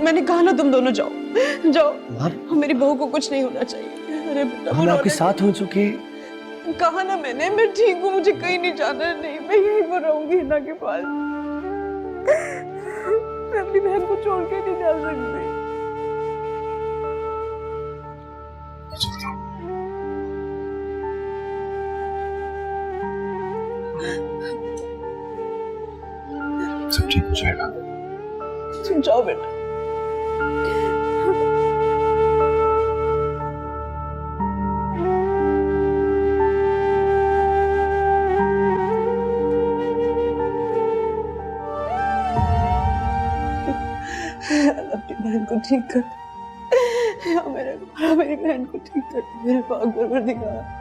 मैंने कहा ना तुम दोनों जाओ जाओ, मेरी बहू को कुछ नहीं होना चाहिए। अरे बेटा, हम आपके साथ हो चुके। कहा ना मैंने, मैं ठीक हूँ, मुझे कहीं नहीं जाना है। नहीं, मैं यहीं पर रहूंगी हिना के पास। मैं अपनी बहन को छोड़ के नहीं जा सकती। सब ठीक हो जाएगा। तुम जाओ बेटा। अपनी बहन को ठीक कर, या मेरी बहन को ठीक कर, मेरे पाक परवरदिगार।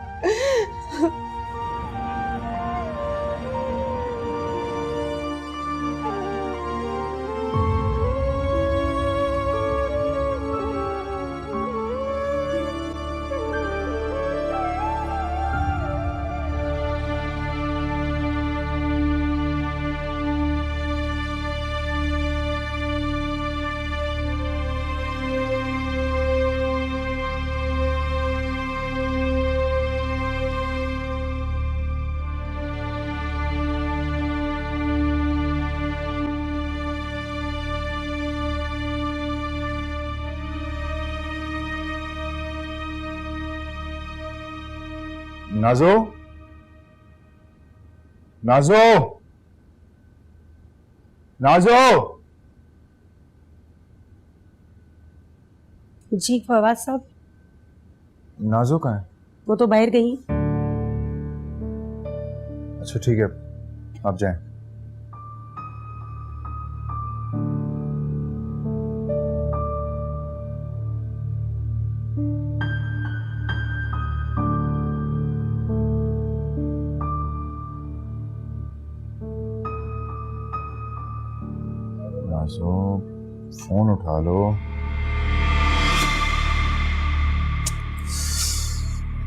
नाज़ो, नाज़ो, नाज़ो। जी फवाद साहब, नाज़ो कहाँ है? वो तो बाहर गई। अच्छा ठीक है, आप जाएं। नाज़ो, फोन उठा लो।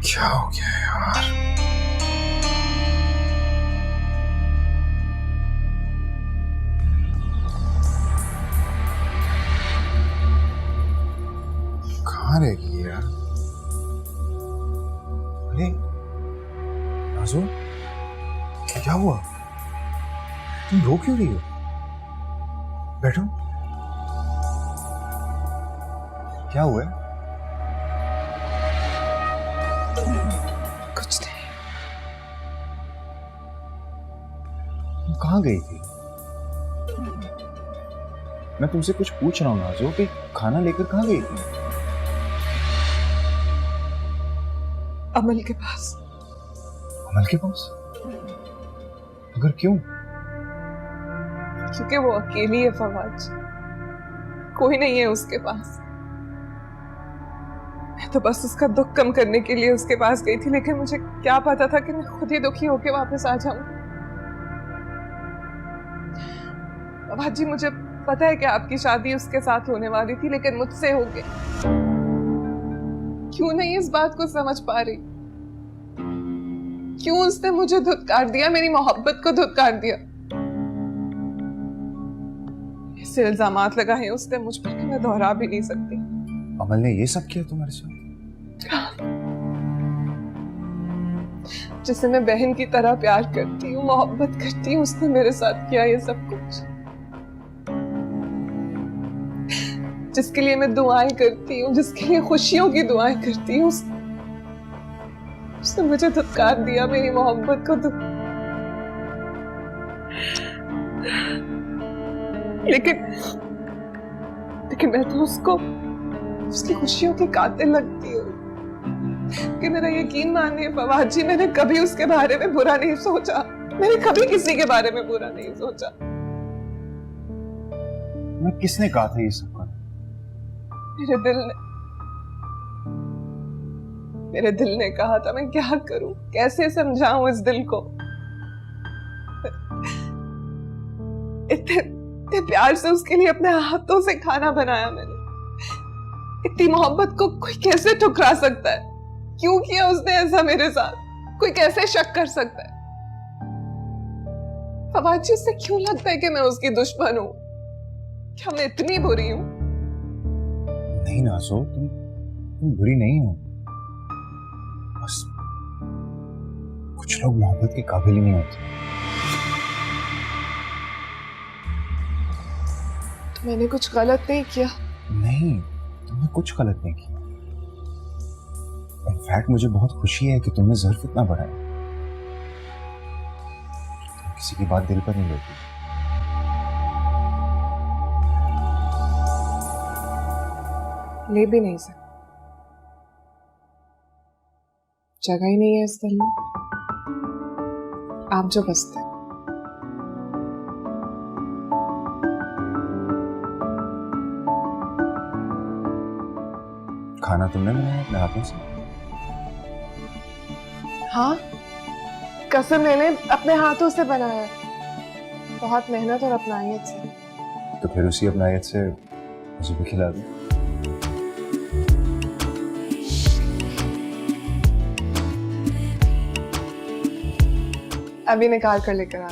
क्या हो गया यार? कहाँ रह गई यार? अरे नाज़ो, क्या हुआ? तुम रो क्यों रही हो? बैठो। क्या हुआ है? कुछ नहीं। तुम कहाँ गई थी? मैं तुमसे कुछ पूछ रहा हूँ नाज़ो कि खाना लेकर कहाँ गई थी? अमल के पास। अमल के पास? मगर क्यों? क्योंकि वो अकेली है फवाद, कोई नहीं है उसके पास। मैं तो बस उसका दुख कम करने के लिए उसके पास गई थी, लेकिन मुझे क्या पता था कि मैं खुद ही दुखी होके वापस आ जाऊं। बाबाजी मुझे पता है कि आपकी शादी उसके साथ होने वाली थी, लेकिन मुझसे हो गई। क्यों नहीं इस बात को समझ पा रही? क्यों उसने मुझे धुतकार दिया, मेरी मोहब्बत को धुतकार दिया? ऐसे इल्जामात लगाए उसने मुझ पर कि मैं दोहरा भी नहीं सकती। अमल ने ये सब किया तुम्हारे साथ? जिसे मैं बहन की तरह प्यार करती हूँ, मोहब्बत करती हूँ, उसने मेरे साथ किया ये सब कुछ। जिसके लिए मैं दुआएं करती हूँ, जिसके लिए खुशियों की दुआएं करती हूँ, उसने मुझे धुतकार दिया, मेरी मोहब्बत को लेकिन मैं तो उसको उसकी खुशियों की कातिल लगती हूँ। कि मेरा यकीन मानिए फवाद जी, मैंने कभी उसके बारे में बुरा नहीं सोचा। मैंने कभी किसी के बारे में बुरा नहीं सोचा। मैं किसने कहा था ये सब कर? मेरे दिल ने कहा था। मैं क्या करूं, कैसे समझाऊं इस दिल को? इतने प्यार से उसके लिए अपने हाथों से खाना बनाया मैंने। इतनी मोहब्बत को कोई कैसे ठुकरा सकता है? क्यों किया उसने ऐसा मेरे साथ? कोई कैसे शक कर सकता है? फवाद जी, उससे क्यों लगता है कि मैं उसकी दुश्मन हूं? क्या मैं इतनी बुरी हूं? नहीं नाज़ो, तुम बुरी नहीं हो। बस कुछ लोग मोहब्बत के काबिल ही नहीं होते। तो मैंने कुछ गलत नहीं किया? नहीं, तुमने कुछ गलत नहीं किया। इनफैक्ट मुझे बहुत खुशी है कि तुमने ज़र्फ इतना बढ़ाया। तुम किसी की बात दिल पर नहीं लेती। ले भी नहीं सकती, जगह ही नहीं है इस दिल में। आप जो बसते हैं। खाना तुमने बनाया अपने हाथों से? हाँ, कसम मैंने अपने हाथों से बनाया, बहुत मेहनत और अपनायत से। तो फिर उसी अपनायत से मुझे भी खिला दो। अभी निकाल कर लेकर आ।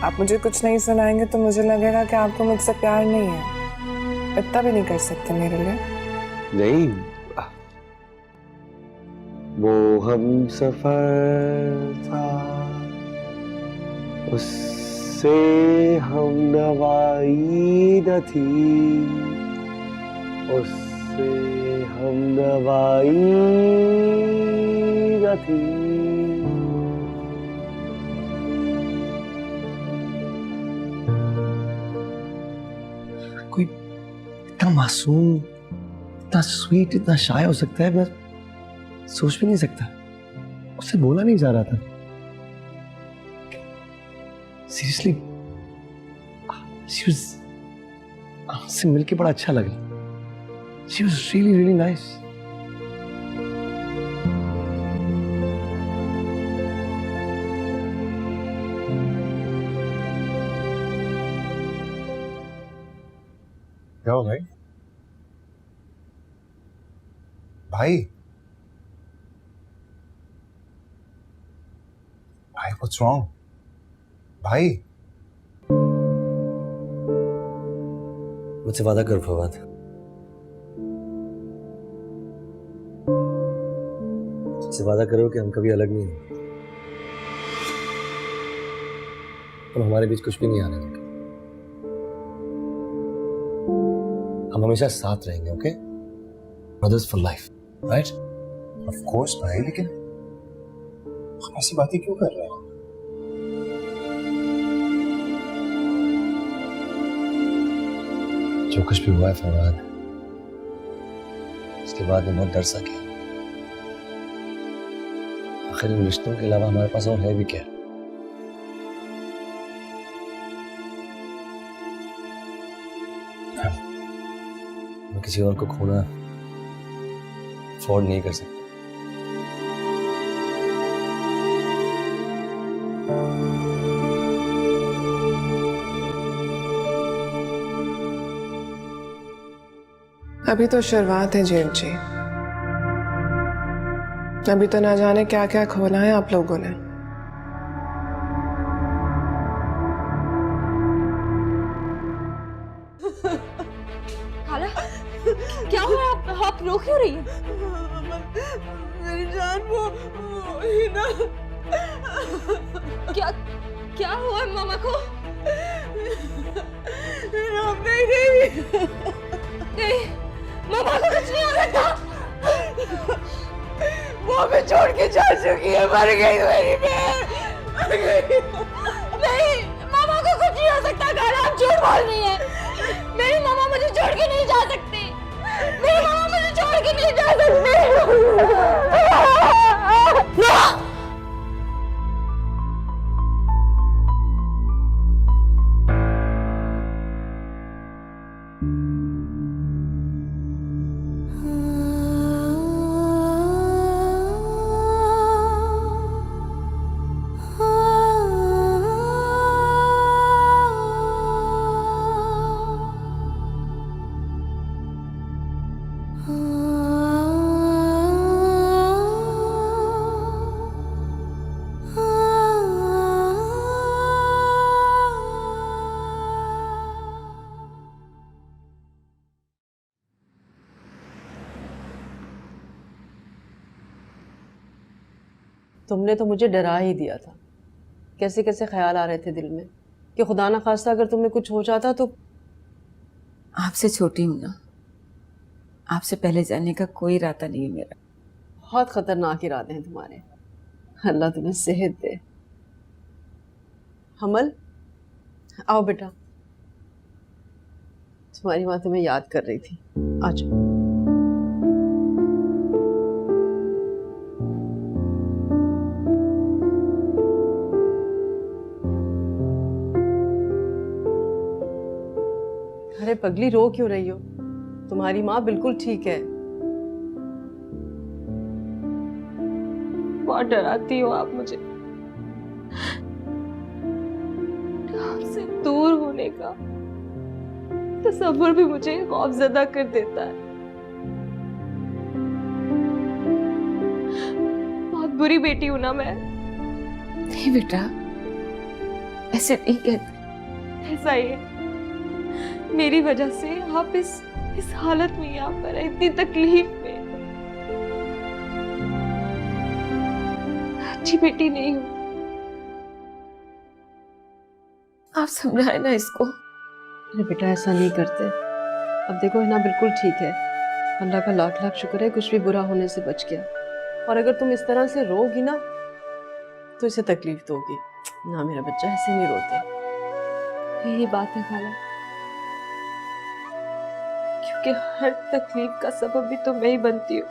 आप मुझे कुछ नहीं सुनाएंगे तो मुझे लगेगा कि आपको मुझसे प्यार नहीं है। इतना भी नहीं कर सकते मेरे लिए? नहीं, वो हम सफर था, उससे हम नवाई न थी, उससे हम नवाई न थी। कोई इतना मासूम, इतना स्वीट, इतना शाय हो सकता है, मैं सोच भी नहीं सकता। उससे बोला नहीं जा रहा था। सीरियसली, हमसे मिलके बड़ा अच्छा लगा। She was really, really nice. क्या हो भाई? भाई भाई व्हाट्स रॉन्ग? भाई मुझसे वादा करो फवाद, मुझसे वादा करो कि हम कभी अलग नहीं होंगे, और हमारे बीच कुछ भी नहीं आने देंगे। हम हमेशा साथ रहेंगे, okay? Brothers for life, right? Of course भाई, लेकिन हम ऐसी बातें क्यों कर रहे हैं? जो कुछ भी हुआ है फवाद, उसके बाद मैं बहुत डर सा गया। आखिर इन रिश्तों के अलावा हमारे पास और है भी क्या? मैं किसी और को खोना अफोर्ड नहीं कर सकता। अभी तो शुरुआत है जेब जी, अभी तो ना जाने क्या क्या खोला है आप लोगों ने। खाला, क्या हुआ? आप रो क्यों रही हैं? मेरी जान, वो हिना। क्या क्या हुआ है मामा को? नहीं, मामा को कुछ नहीं हो सकता। वो हमें छोड़ के जा चुकी है, मर गई मेरी बहन, मर गई। नहीं, मामा को कुछ नहीं हो सकता। खाला, आप झूठ बोल रही हैं। मेरी मामा मुझे छोड़ के नहीं जा सकती। मेरी मामा मुझे छोड़ के नहीं जा सकती। तुमने तो मुझे डरा ही दिया था। कैसे कैसे ख्याल आ रहे थे दिल में कि खुदा ना खास्ता अगर तुम्हें कुछ हो जाता तो। आपसे छोटी हूं ना, आपसे पहले जाने का कोई इरादा नहीं है मेरा। बहुत खतरनाक इरादे हैं तुम्हारे। अल्लाह तुम्हें सेहत दे। हमल, आओ बेटा, तुम्हारी माँ तुम्हें याद कर रही थी। आ जाओ। अरे पगली, रो क्यों रही हो? तुम्हारी माँ बिल्कुल ठीक है। बहुत डराती हो आप मुझे। आपसे दूर होने का तसव्वुर भी मुझे खौफजदा कर देता है। बहुत बुरी बेटी हूं ना मैं? नहीं बेटा, ऐसे नहीं कहते। ऐसा ही है। मेरी वजह से आप इस हालत में यहाँ पर है, इतनी तकलीफ में। अच्छी बेटी नहीं हूँ। आप समझाए ना इसको। अरे बेटा, ऐसा नहीं करते। अब देखो, हिना बिल्कुल ठीक है। अल्लाह का लाख लाख शुक्र है कुछ भी बुरा होने से बच गया। और अगर तुम इस तरह से रोगी ना तो इसे तकलीफ दोगी ना। मेरा बच्चा ऐसे नहीं रोते। यही बात है खाला, क्योंकि हर तकलीफ का सबब भी तो मैं ही बनती हूँ।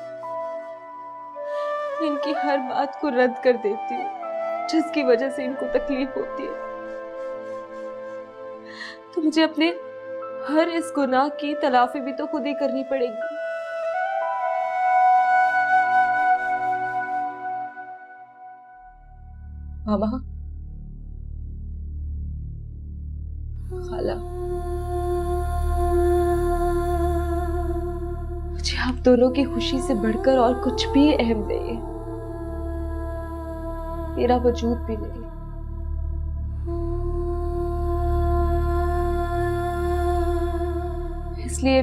इनकी हर बात को रद्द कर देती हूँ जिसकी वजह से इनको तकलीफ होती है। तो मुझे अपने हर इस गुनाह की तलाफी भी तो खुद ही करनी पड़ेगी। मामा, खाला, मुझे आप दोनों की खुशी से बढ़कर और कुछ भी अहम नहीं है। मेरा वजूद भी नहीं। इसलिए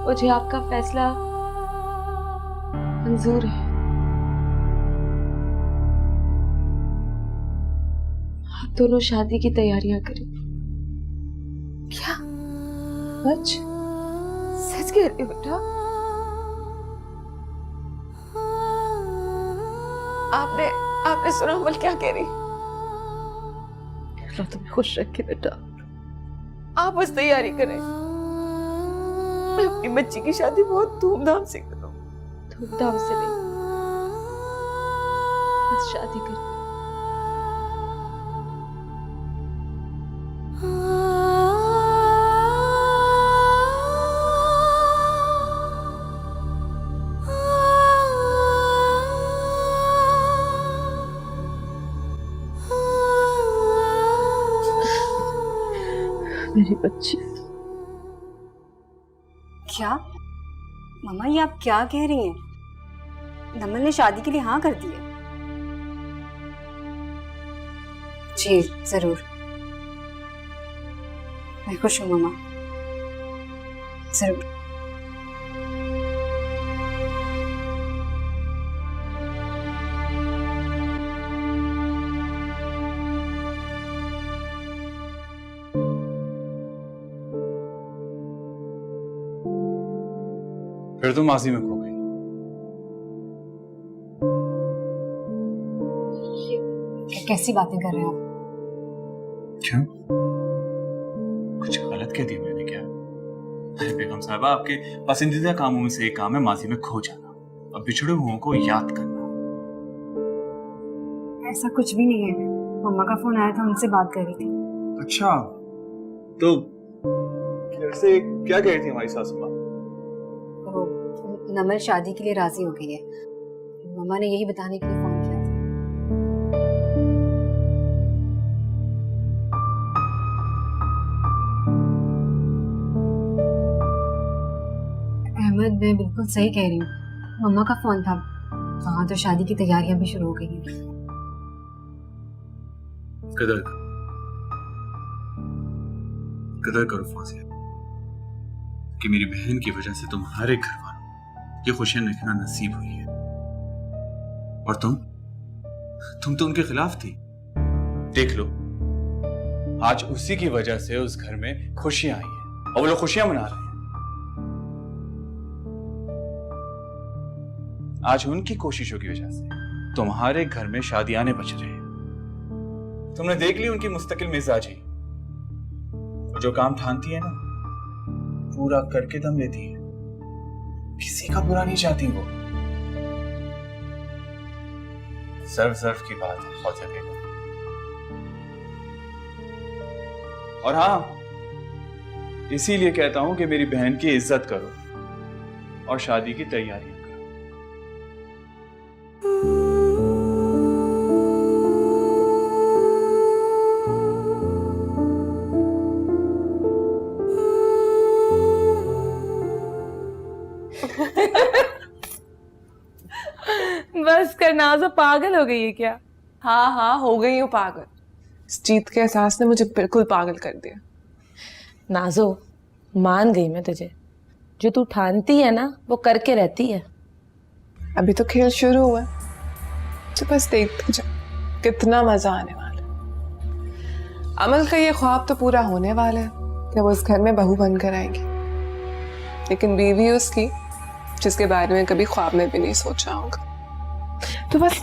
मुझे आपका फैसला मंजूर है। आप दोनों शादी की तैयारियां करें। क्या? सच सच कह रही हो बेटा? आपने आपने सुना अमल क्या कह रही? अल्लाह तुम्हें खुश रखे बेटा। आप बस तैयारी करें। मैं अपनी बच्ची की शादी बहुत धूमधाम से करूँ। धूमधाम से नहीं, बस शादी करें। मेरी बच्ची। क्या मामा, ये आप क्या कह रही हैं? नमन ने शादी के लिए हाँ कर दी है? जी जरूर, मैं खुश हूँ मामा, जरूर। फिर तो माजी में खो गई। कैसी बातें कर रहे हो आप? क्यों? कुछ गलत कह दिया मैंने क्या? अरे बेगम साहबा, आपके पसंदीदा कामों में से एक काम है माजी में खो जाना और बिछड़े हुओं को याद करना। ऐसा कुछ भी नहीं है, मम्मा का फोन आया था, उनसे बात कर रही थी। अच्छा, तो वैसे क्या कह रही थी हमारी सासू माँ? नमल शादी के लिए राजी हो गई है। मम्मा ने यही बताने के लिए फोन किया था। अहमद, मैं बिल्कुल सही कह रही हूँ। मम्मा का फोन था, वहाँ तो शादी की तैयारियां भी शुरू हो गई हैं। कदर करो फौजिया कि मेरी बहन की वजह से तुम्हारे घर वालों ये खुशियां देखना नसीब हुई है। और तुम तो उनके खिलाफ थी। देख लो, आज उसी की वजह से उस घर में खुशियां आई हैं और वो लोग खुशियां मना रहे हैं। आज उनकी कोशिशों की वजह से तुम्हारे घर में शादियां बच रहे हैं। तुमने देख ली उनकी मुस्तकिल मिजाजी, जो काम ठानती है ना पूरा करके दम लेती है, किसी का बुरा नहीं चाहती वो। सर्व की बात है फौजिया बेगम। और हाँ, इसीलिए कहता हूं कि मेरी बहन की इज्जत करो और शादी की तैयारियां करो। बस कर नाज़ो, पागल हो गई है क्या? हाँ हाँ, हो गई हूँ पागल। इस जीत के एहसास ने मुझे बिल्कुल पागल कर दिया। नाजो, मान गई मैं तुझे। जो तू ठानती है ना वो करके रहती है। अभी तो खेल शुरू हुआ है, तो बस देखते जा कितना मजा आने वाला है। अमल का ये ख्वाब तो पूरा होने वाला है कि वो इस घर में बहू बनकर आएगी, लेकिन बीवी उसकी जिसके बारे में कभी ख्वाब में भी नहीं सोचा होगा। तो बस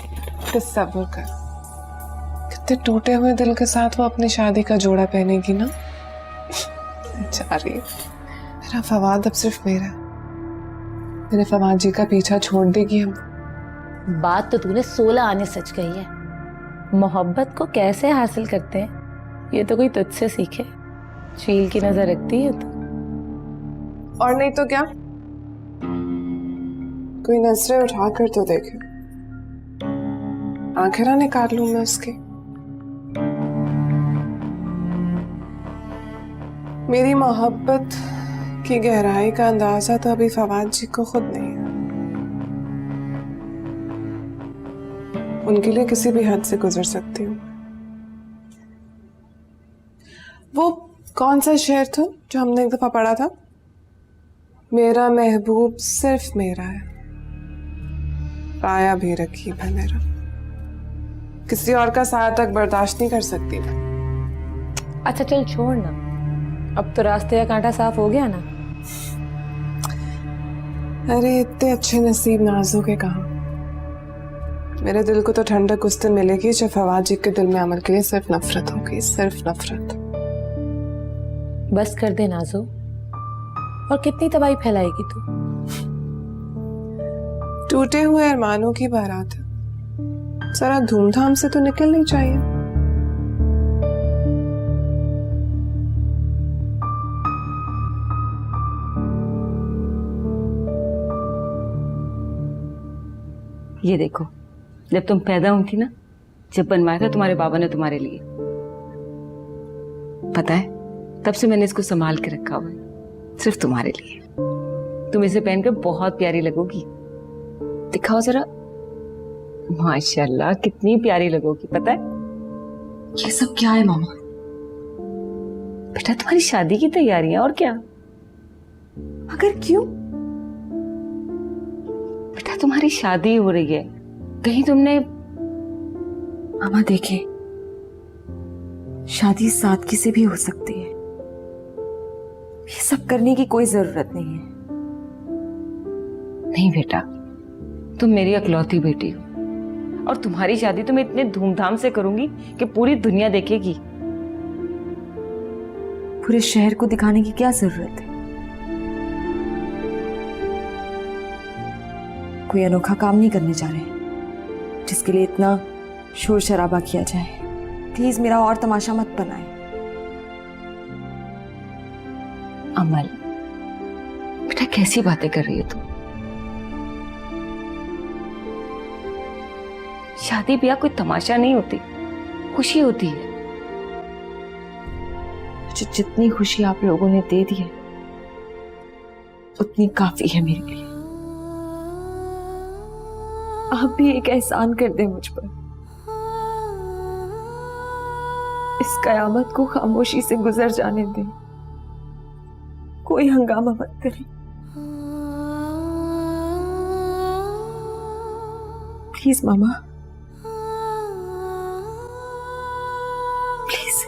तसव्वुर कर कितने टूटे हुए दिल के साथ वो अपनी शादी का जोड़ा पहनेगी ना। बेचारी, मेरा फवाद अब सिर्फ मेरे फवाद जी का पीछा छोड़ देगी हम। बात तो तूने 16 आने सच कही है। मोहब्बत को कैसे हासिल करते हैं ये तो कोई तुझसे सीखे। चील की नजर रखती है तू। और नहीं तो क्या, कोई नजरें उठा कर तो देखे, आंखें ना निकाल लूं मैं उसकी। मेरी मोहब्बत की गहराई का अंदाजा तो अभी फवाद जी को खुद नहीं है। उनके लिए किसी भी हद से गुजर सकती हूँ। वो कौन सा शेर था जो हमने एक दफा पढ़ा था? मेरा महबूब सिर्फ मेरा है, पाया भी रखीब है मेरा। किसी और का साया तक बर्दाश्त नहीं कर सकती मैं। अच्छा चल छोड़ ना, अब तो रास्ते का कांटा साफ हो गया ना। अरे इतने अच्छे नसीब नाजों के कहा। मेरे दिल को तो ठंडक उस दिन मिलेगी जब फवाद जी के दिल में अमल के लिए सिर्फ नफरत होगी, सिर्फ नफरत। बस कर दे नाजो, और कितनी तबाही फैलाएगी तू। टूटे हुए अरमानों की बारात है, जरा धूमधाम से तो निकलनी चाहिए। ये देखो, जब तुम पैदा हुई थी ना, जब बनवाया था तुम्हारे बाबा ने तुम्हारे लिए, पता है तब से मैंने इसको संभाल के रखा हुआ है, सिर्फ तुम्हारे लिए। तुम इसे पहनकर बहुत प्यारी लगोगी। दिखाओ जरा, माशाल्लाह कितनी प्यारी लगोगी। पता है ये सब क्या है मामा? बेटा तुम्हारी शादी की तैयारियां, और क्या। मगर क्यों? बेटा तुम्हारी शादी हो रही है, कहीं तुमने। मामा देखे, शादी सादगी से भी हो सकती है, ये सब करने की कोई जरूरत नहीं है। नहीं बेटा, तुम मेरी इकलौती बेटी हो, और तुम्हारी शादी तो मैं इतने धूमधाम से करूंगी कि पूरी दुनिया देखेगी। पूरे शहर को दिखाने की क्या जरूरत है? कोई अनोखा काम नहीं करने जा रहे जिसके लिए इतना शोर शराबा किया जाए। प्लीज मेरा और तमाशा मत बनाए। अमल बेटा कैसी बातें कर रही है तू? शादी ब्याह कोई तमाशा नहीं होती, खुशी होती है। जितनी खुशी आप लोगों ने दे दी है उतनी काफी है मेरे लिए। आप भी एक एहसान कर दें मुझ पर। इस कयामत को खामोशी से गुजर जाने दें, कोई हंगामा मत करें प्लीज मामा, प्लीज।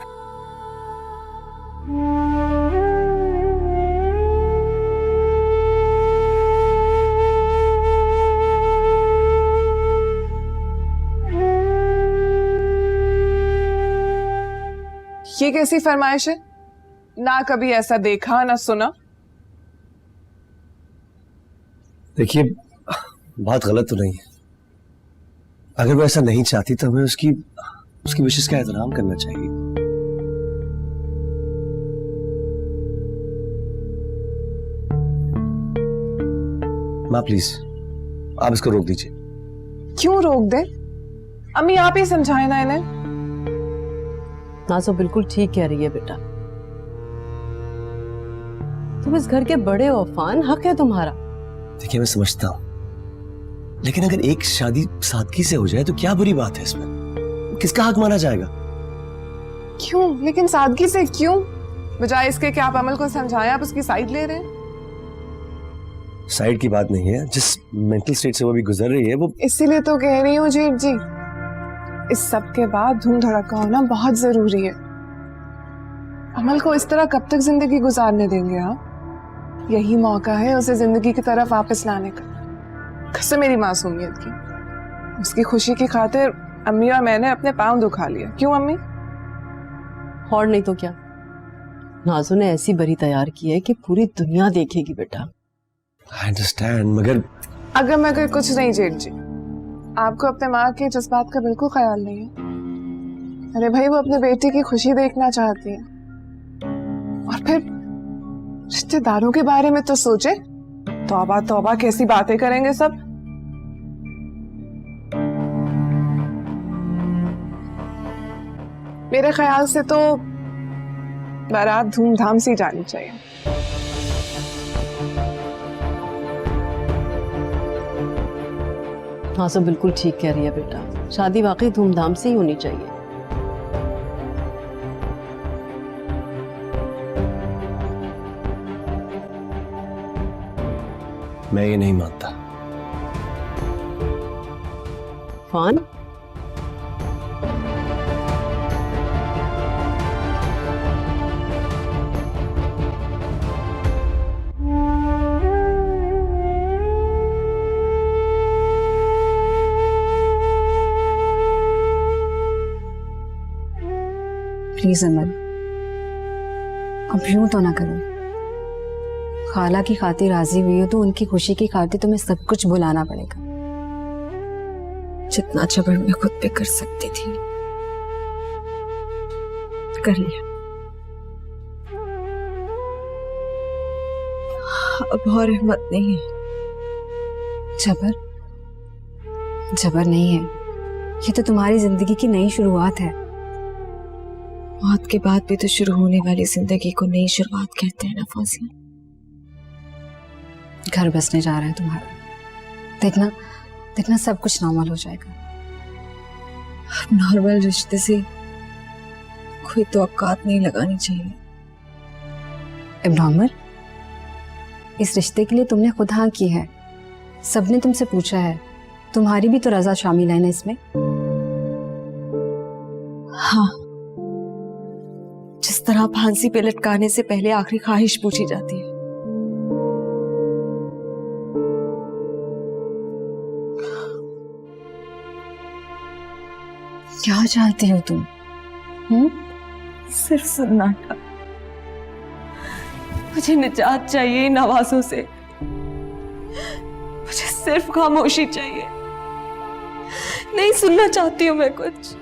ये कैसी फरमाइश है? ना कभी ऐसा देखा ना सुना। देखिए, बात गलत तो नहीं है। अगर वो ऐसा नहीं चाहती तो हमें उसकी विशेष का एहतराम करना चाहिए। माँ प्लीज, आप इसको रोक दीजिए। क्यों रोक दे? अम्मी आप ही समझाए ना इन्हें। नाज़ो बिल्कुल ठीक कह रही है बेटा, तुम इस घर के बड़े हो, अफान हक है तुम्हारा। देखिए मैं समझता हूँ, लेकिन अगर एक शादी सादगी से हो जाए तो क्या बुरी बात है इसमें? किसका हक माना जाएगा? क्यों? लेकिन सादगी से क्यों? बजाय इसके कि आप अमल को समझाएं, आप उसकी साइड ले रहे हैं। साइड की बात नहीं है, जिस मेंटल स्टेट से वो भी गुजर रही है वो। इसीलिए तो कह रही हूँ जेठ जी, इस सब के बाद धूम धड़का होना बहुत जरूरी है। अमल को इस तरह कब तक जिंदगी गुजारने देंगे आप? यही मौका है उसे जिंदगी की तरफ वापस लाने का। कसम मेरी मासूमियत की, उसकी खुशी की खातिर अम्मी और मैंने अपने पांव दुखा लिया। क्यों अम्मी? और नहीं तो क्या, नाज़ो ने ऐसी बरी तैयार की है कि पूरी दुनिया देखेगी बेटा। I understand, मगर अगर कुछ नहीं जेठ जी, आपको अपने माँ के जज्बात का बिल्कुल ख्याल नहीं है। अरे भाई, वो अपने बेटे की खुशी देखना चाहती है, और फिर रिश्तेदारों के बारे में तो सोचे। तौबा तौबा, कैसी बातें करेंगे सब। मेरे ख्याल से तो बारात धूमधाम से जानी चाहिए। हाँ सब बिल्कुल ठीक कह रही है बेटा, शादी वाकई धूमधाम से ही होनी चाहिए। मैं ये नहीं मानता। फान, प्लीज अमल, अब यूं तो ना करो। खाला की खातिर राजी हुई हो तो उनकी खुशी की खातिर तुम्हें सब कुछ भुलाना पड़ेगा। जितना जबर मैं खुद पे कर सकती थी कर लिया। अब और हिम्मत नहीं है। जबर जबर नहीं है, ये तो तुम्हारी जिंदगी की नई शुरुआत है। मौत के बाद भी तो शुरू होने वाली जिंदगी को नई शुरुआत कहते हैं ना फौजिया। घर बसने जा रहा है तुम्हारा, देखना देखना सब कुछ नॉर्मल हो जाएगा। नॉर्मल रिश्ते से कोई तो औकात नहीं लगानी चाहिए। एबनॉर्मल, इस रिश्ते के लिए तुमने खुद हाँ की है, सबने तुमसे पूछा है, तुम्हारी भी तो रजा शामिल है ना इसमें। हाँ, जिस तरह फांसी पे लटकाने से पहले आखिरी ख्वाहिश पूछी जाती है। क्या चाहती हो तुम? सिर्फ सन्नाटा। मुझे निजात चाहिए इन आवाजों से, मुझे सिर्फ खामोशी चाहिए। नहीं सुनना चाहती हूँ मैं कुछ,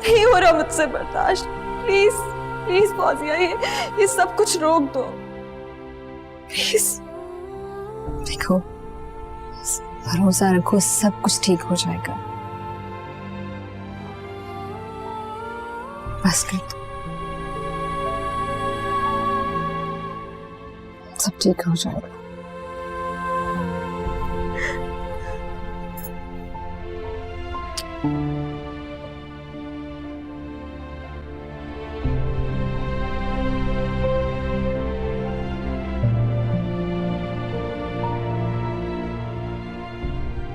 नहीं हो रहा मुझसे बर्दाश्त। प्लीज प्लीज फौजिया, ये सब कुछ रोक दो प्लीज। देखो, भरोसा रखो, सब कुछ ठीक हो जाएगा। बस कर दो, सब ठीक हो जाएगा।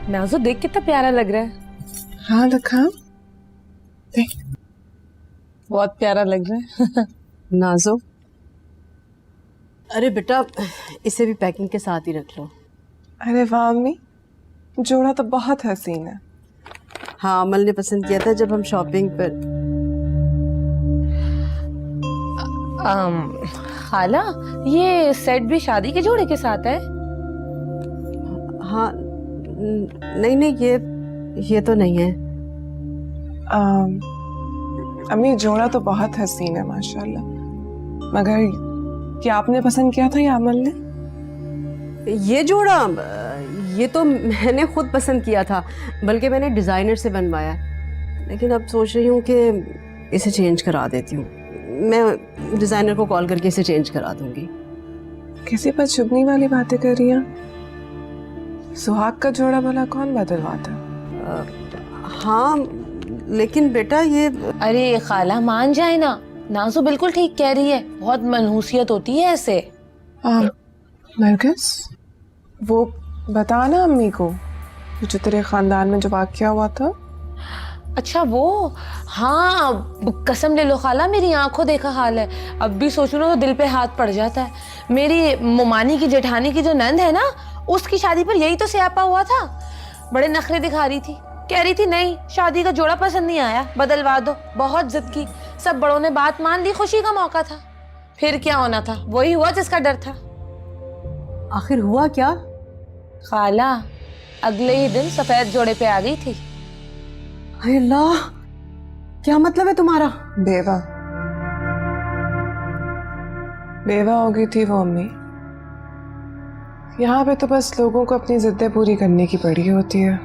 नाजो देख कितना प्यारा लग रहा है। हाँ लखा, देख बहुत प्यारा लग रहा है। नाजो, अरे बेटा इसे भी पैकिंग के साथ ही रख लो। अरे वाह अम्मी, जोड़ा तो बहुत हसीन है। हाँ, अमल ने पसंद किया था जब हम शॉपिंग पर। खाला, ये सेट भी शादी के जोड़े के साथ है? हाँ नहीं नहीं, ये तो नहीं है। अम्मी जोड़ा तो बहुत हसीन है माशाल्लाह, मगर क्या आपने पसंद किया था या अमल ने? ये जोड़ा ये तो मैंने खुद पसंद किया था, बल्कि मैंने डिज़ाइनर से बनवाया, लेकिन अब सोच रही हूँ कि इसे चेंज करा देती हूँ। मैं डिज़ाइनर को कॉल करके इसे चेंज करा दूंगी। किसी पर चुभने वाली बातें कर रही हैं? सुहाग का जोड़ा भला कौन बदलवाता? हाँ लेकिन बेटा ये। अरे खाला मान जाए ना, नाजो बिल्कुल ठीक कह रही है, बहुत मनहूसियत होती है ऐसे। नरगिस, वो बता ना अम्मी को जो तेरे खानदान में जो वाक़या हुआ था। अच्छा वो, हाँ कसम ले लो खाला, मेरी आंखों देखा हाल है। अब भी सोचूं ना तो दिल पे हाथ पड़ जाता है। मेरी मोमानी की जेठानी की जो नंद है ना, उसकी शादी पर यही तो स्यापा हुआ था। बड़े नखरे दिखा रही थी, कह रही थी नहीं शादी का जोड़ा पसंद नहीं आया, बदलवा दो। बहुत जिद की, सब बड़ों ने बात मान ली, खुशी का मौका था। फिर क्या होना था, वही हुआ जिसका डर था। आखिर हुआ क्या? खाला अगले ही दिन सफेद जोड़े पे आ गई थी। हाय अल्लाह, क्या मतलब है तुम्हारा? बेवा हो गई थी वो अम्मी। यहाँ पे तो बस लोगों को अपनी जिद्दें पूरी करने की पड़ी होती है,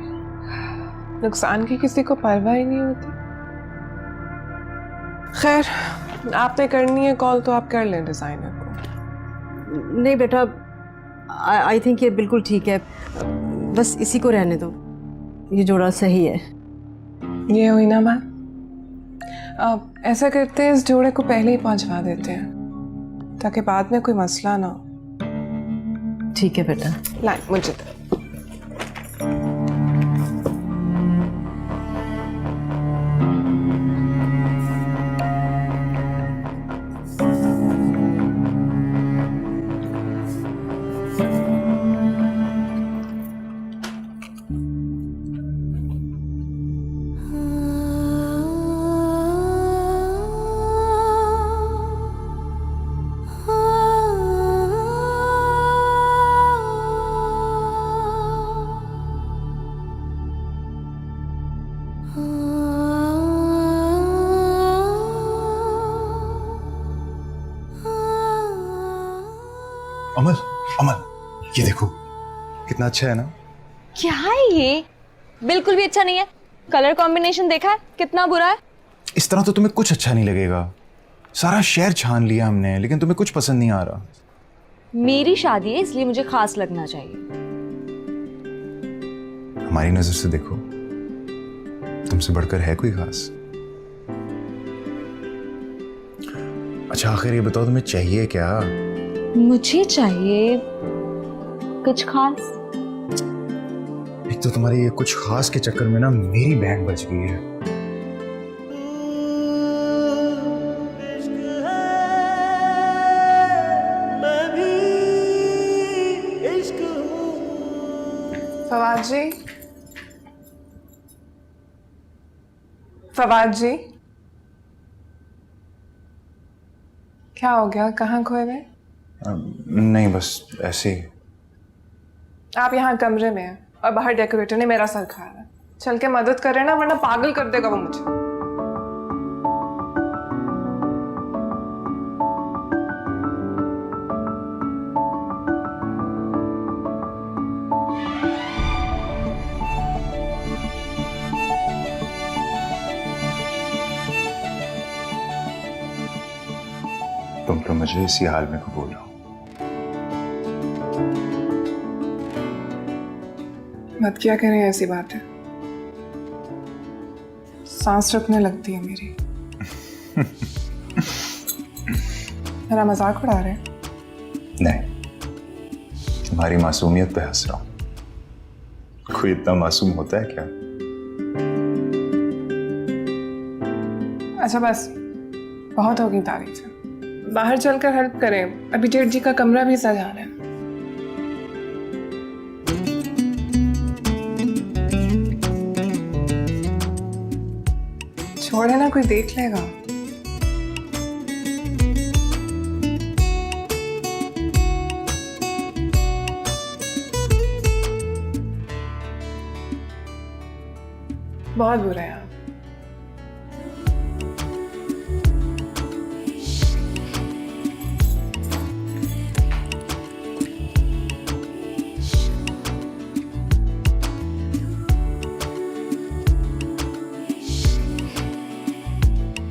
नुकसान की किसी को परवाह ही नहीं होती। खैर, आपने करनी है कॉल तो आप कर लें डिज़ाइनर को। नहीं बेटा, आई थिंक ये बिल्कुल ठीक है, बस इसी को रहने दो। ये जोड़ा सही है। ये हुई ना बात। अब ऐसा करते हैं, इस जोड़े को पहले ही पहुंचवा देते हैं ताकि बाद में कोई मसला ना हो। ठीक है बेटा। लाए मुझे दे। अमल, अमल, ये देखो कितना अच्छा है ना। क्या है ये? बिल्कुल भी अच्छा नहीं है। कलर कॉम्बिनेशन देखा है कितना बुरा है। इस तरह तो तुम्हें कुछ अच्छा नहीं लगेगा। सारा शहर छान लिया हमने, लेकिन तुम्हें कुछ पसंद नहीं आ रहा। मेरी शादी है इसलिए मुझे खास लगना चाहिए। हमारी नजर से देखो, तुमसे बढ़कर है कोई खास? अच्छा आखिर ये बताओ तुम्हें चाहिए क्या? मुझे चाहिए कुछ खास। एक तो तुम्हारे ये कुछ खास के चक्कर में ना मेरी बैंड बच गई है। फवाद जी, फवाद जी, क्या हो गया? कहाँ खोए हुए? नहीं बस ऐसे ही। आप यहाँ कमरे में हैं और बाहर डेकोरेटर ने मेरा सर खाया है। चल के मदद करे ना, वरना पागल कर देगा वो मुझे। तुम तो मुझे इसी हाल में कबूल हो। मत क्या करें, ऐसी बात है। सांस रुकने लगती है मेरी। मेरा मजाक उड़ा रहे हैं? नहीं, तुम्हारी मासूमियत पे हंस रहा हूं। कोई इतना मासूम होता है क्या? अच्छा बस, बहुत होगी तारीफ। बाहर चलकर हेल्प करें, अभी जेठ जी का कमरा भी सजाना है। छोड़े ना, कोई देख लेगा। बहुत बुरा है आप।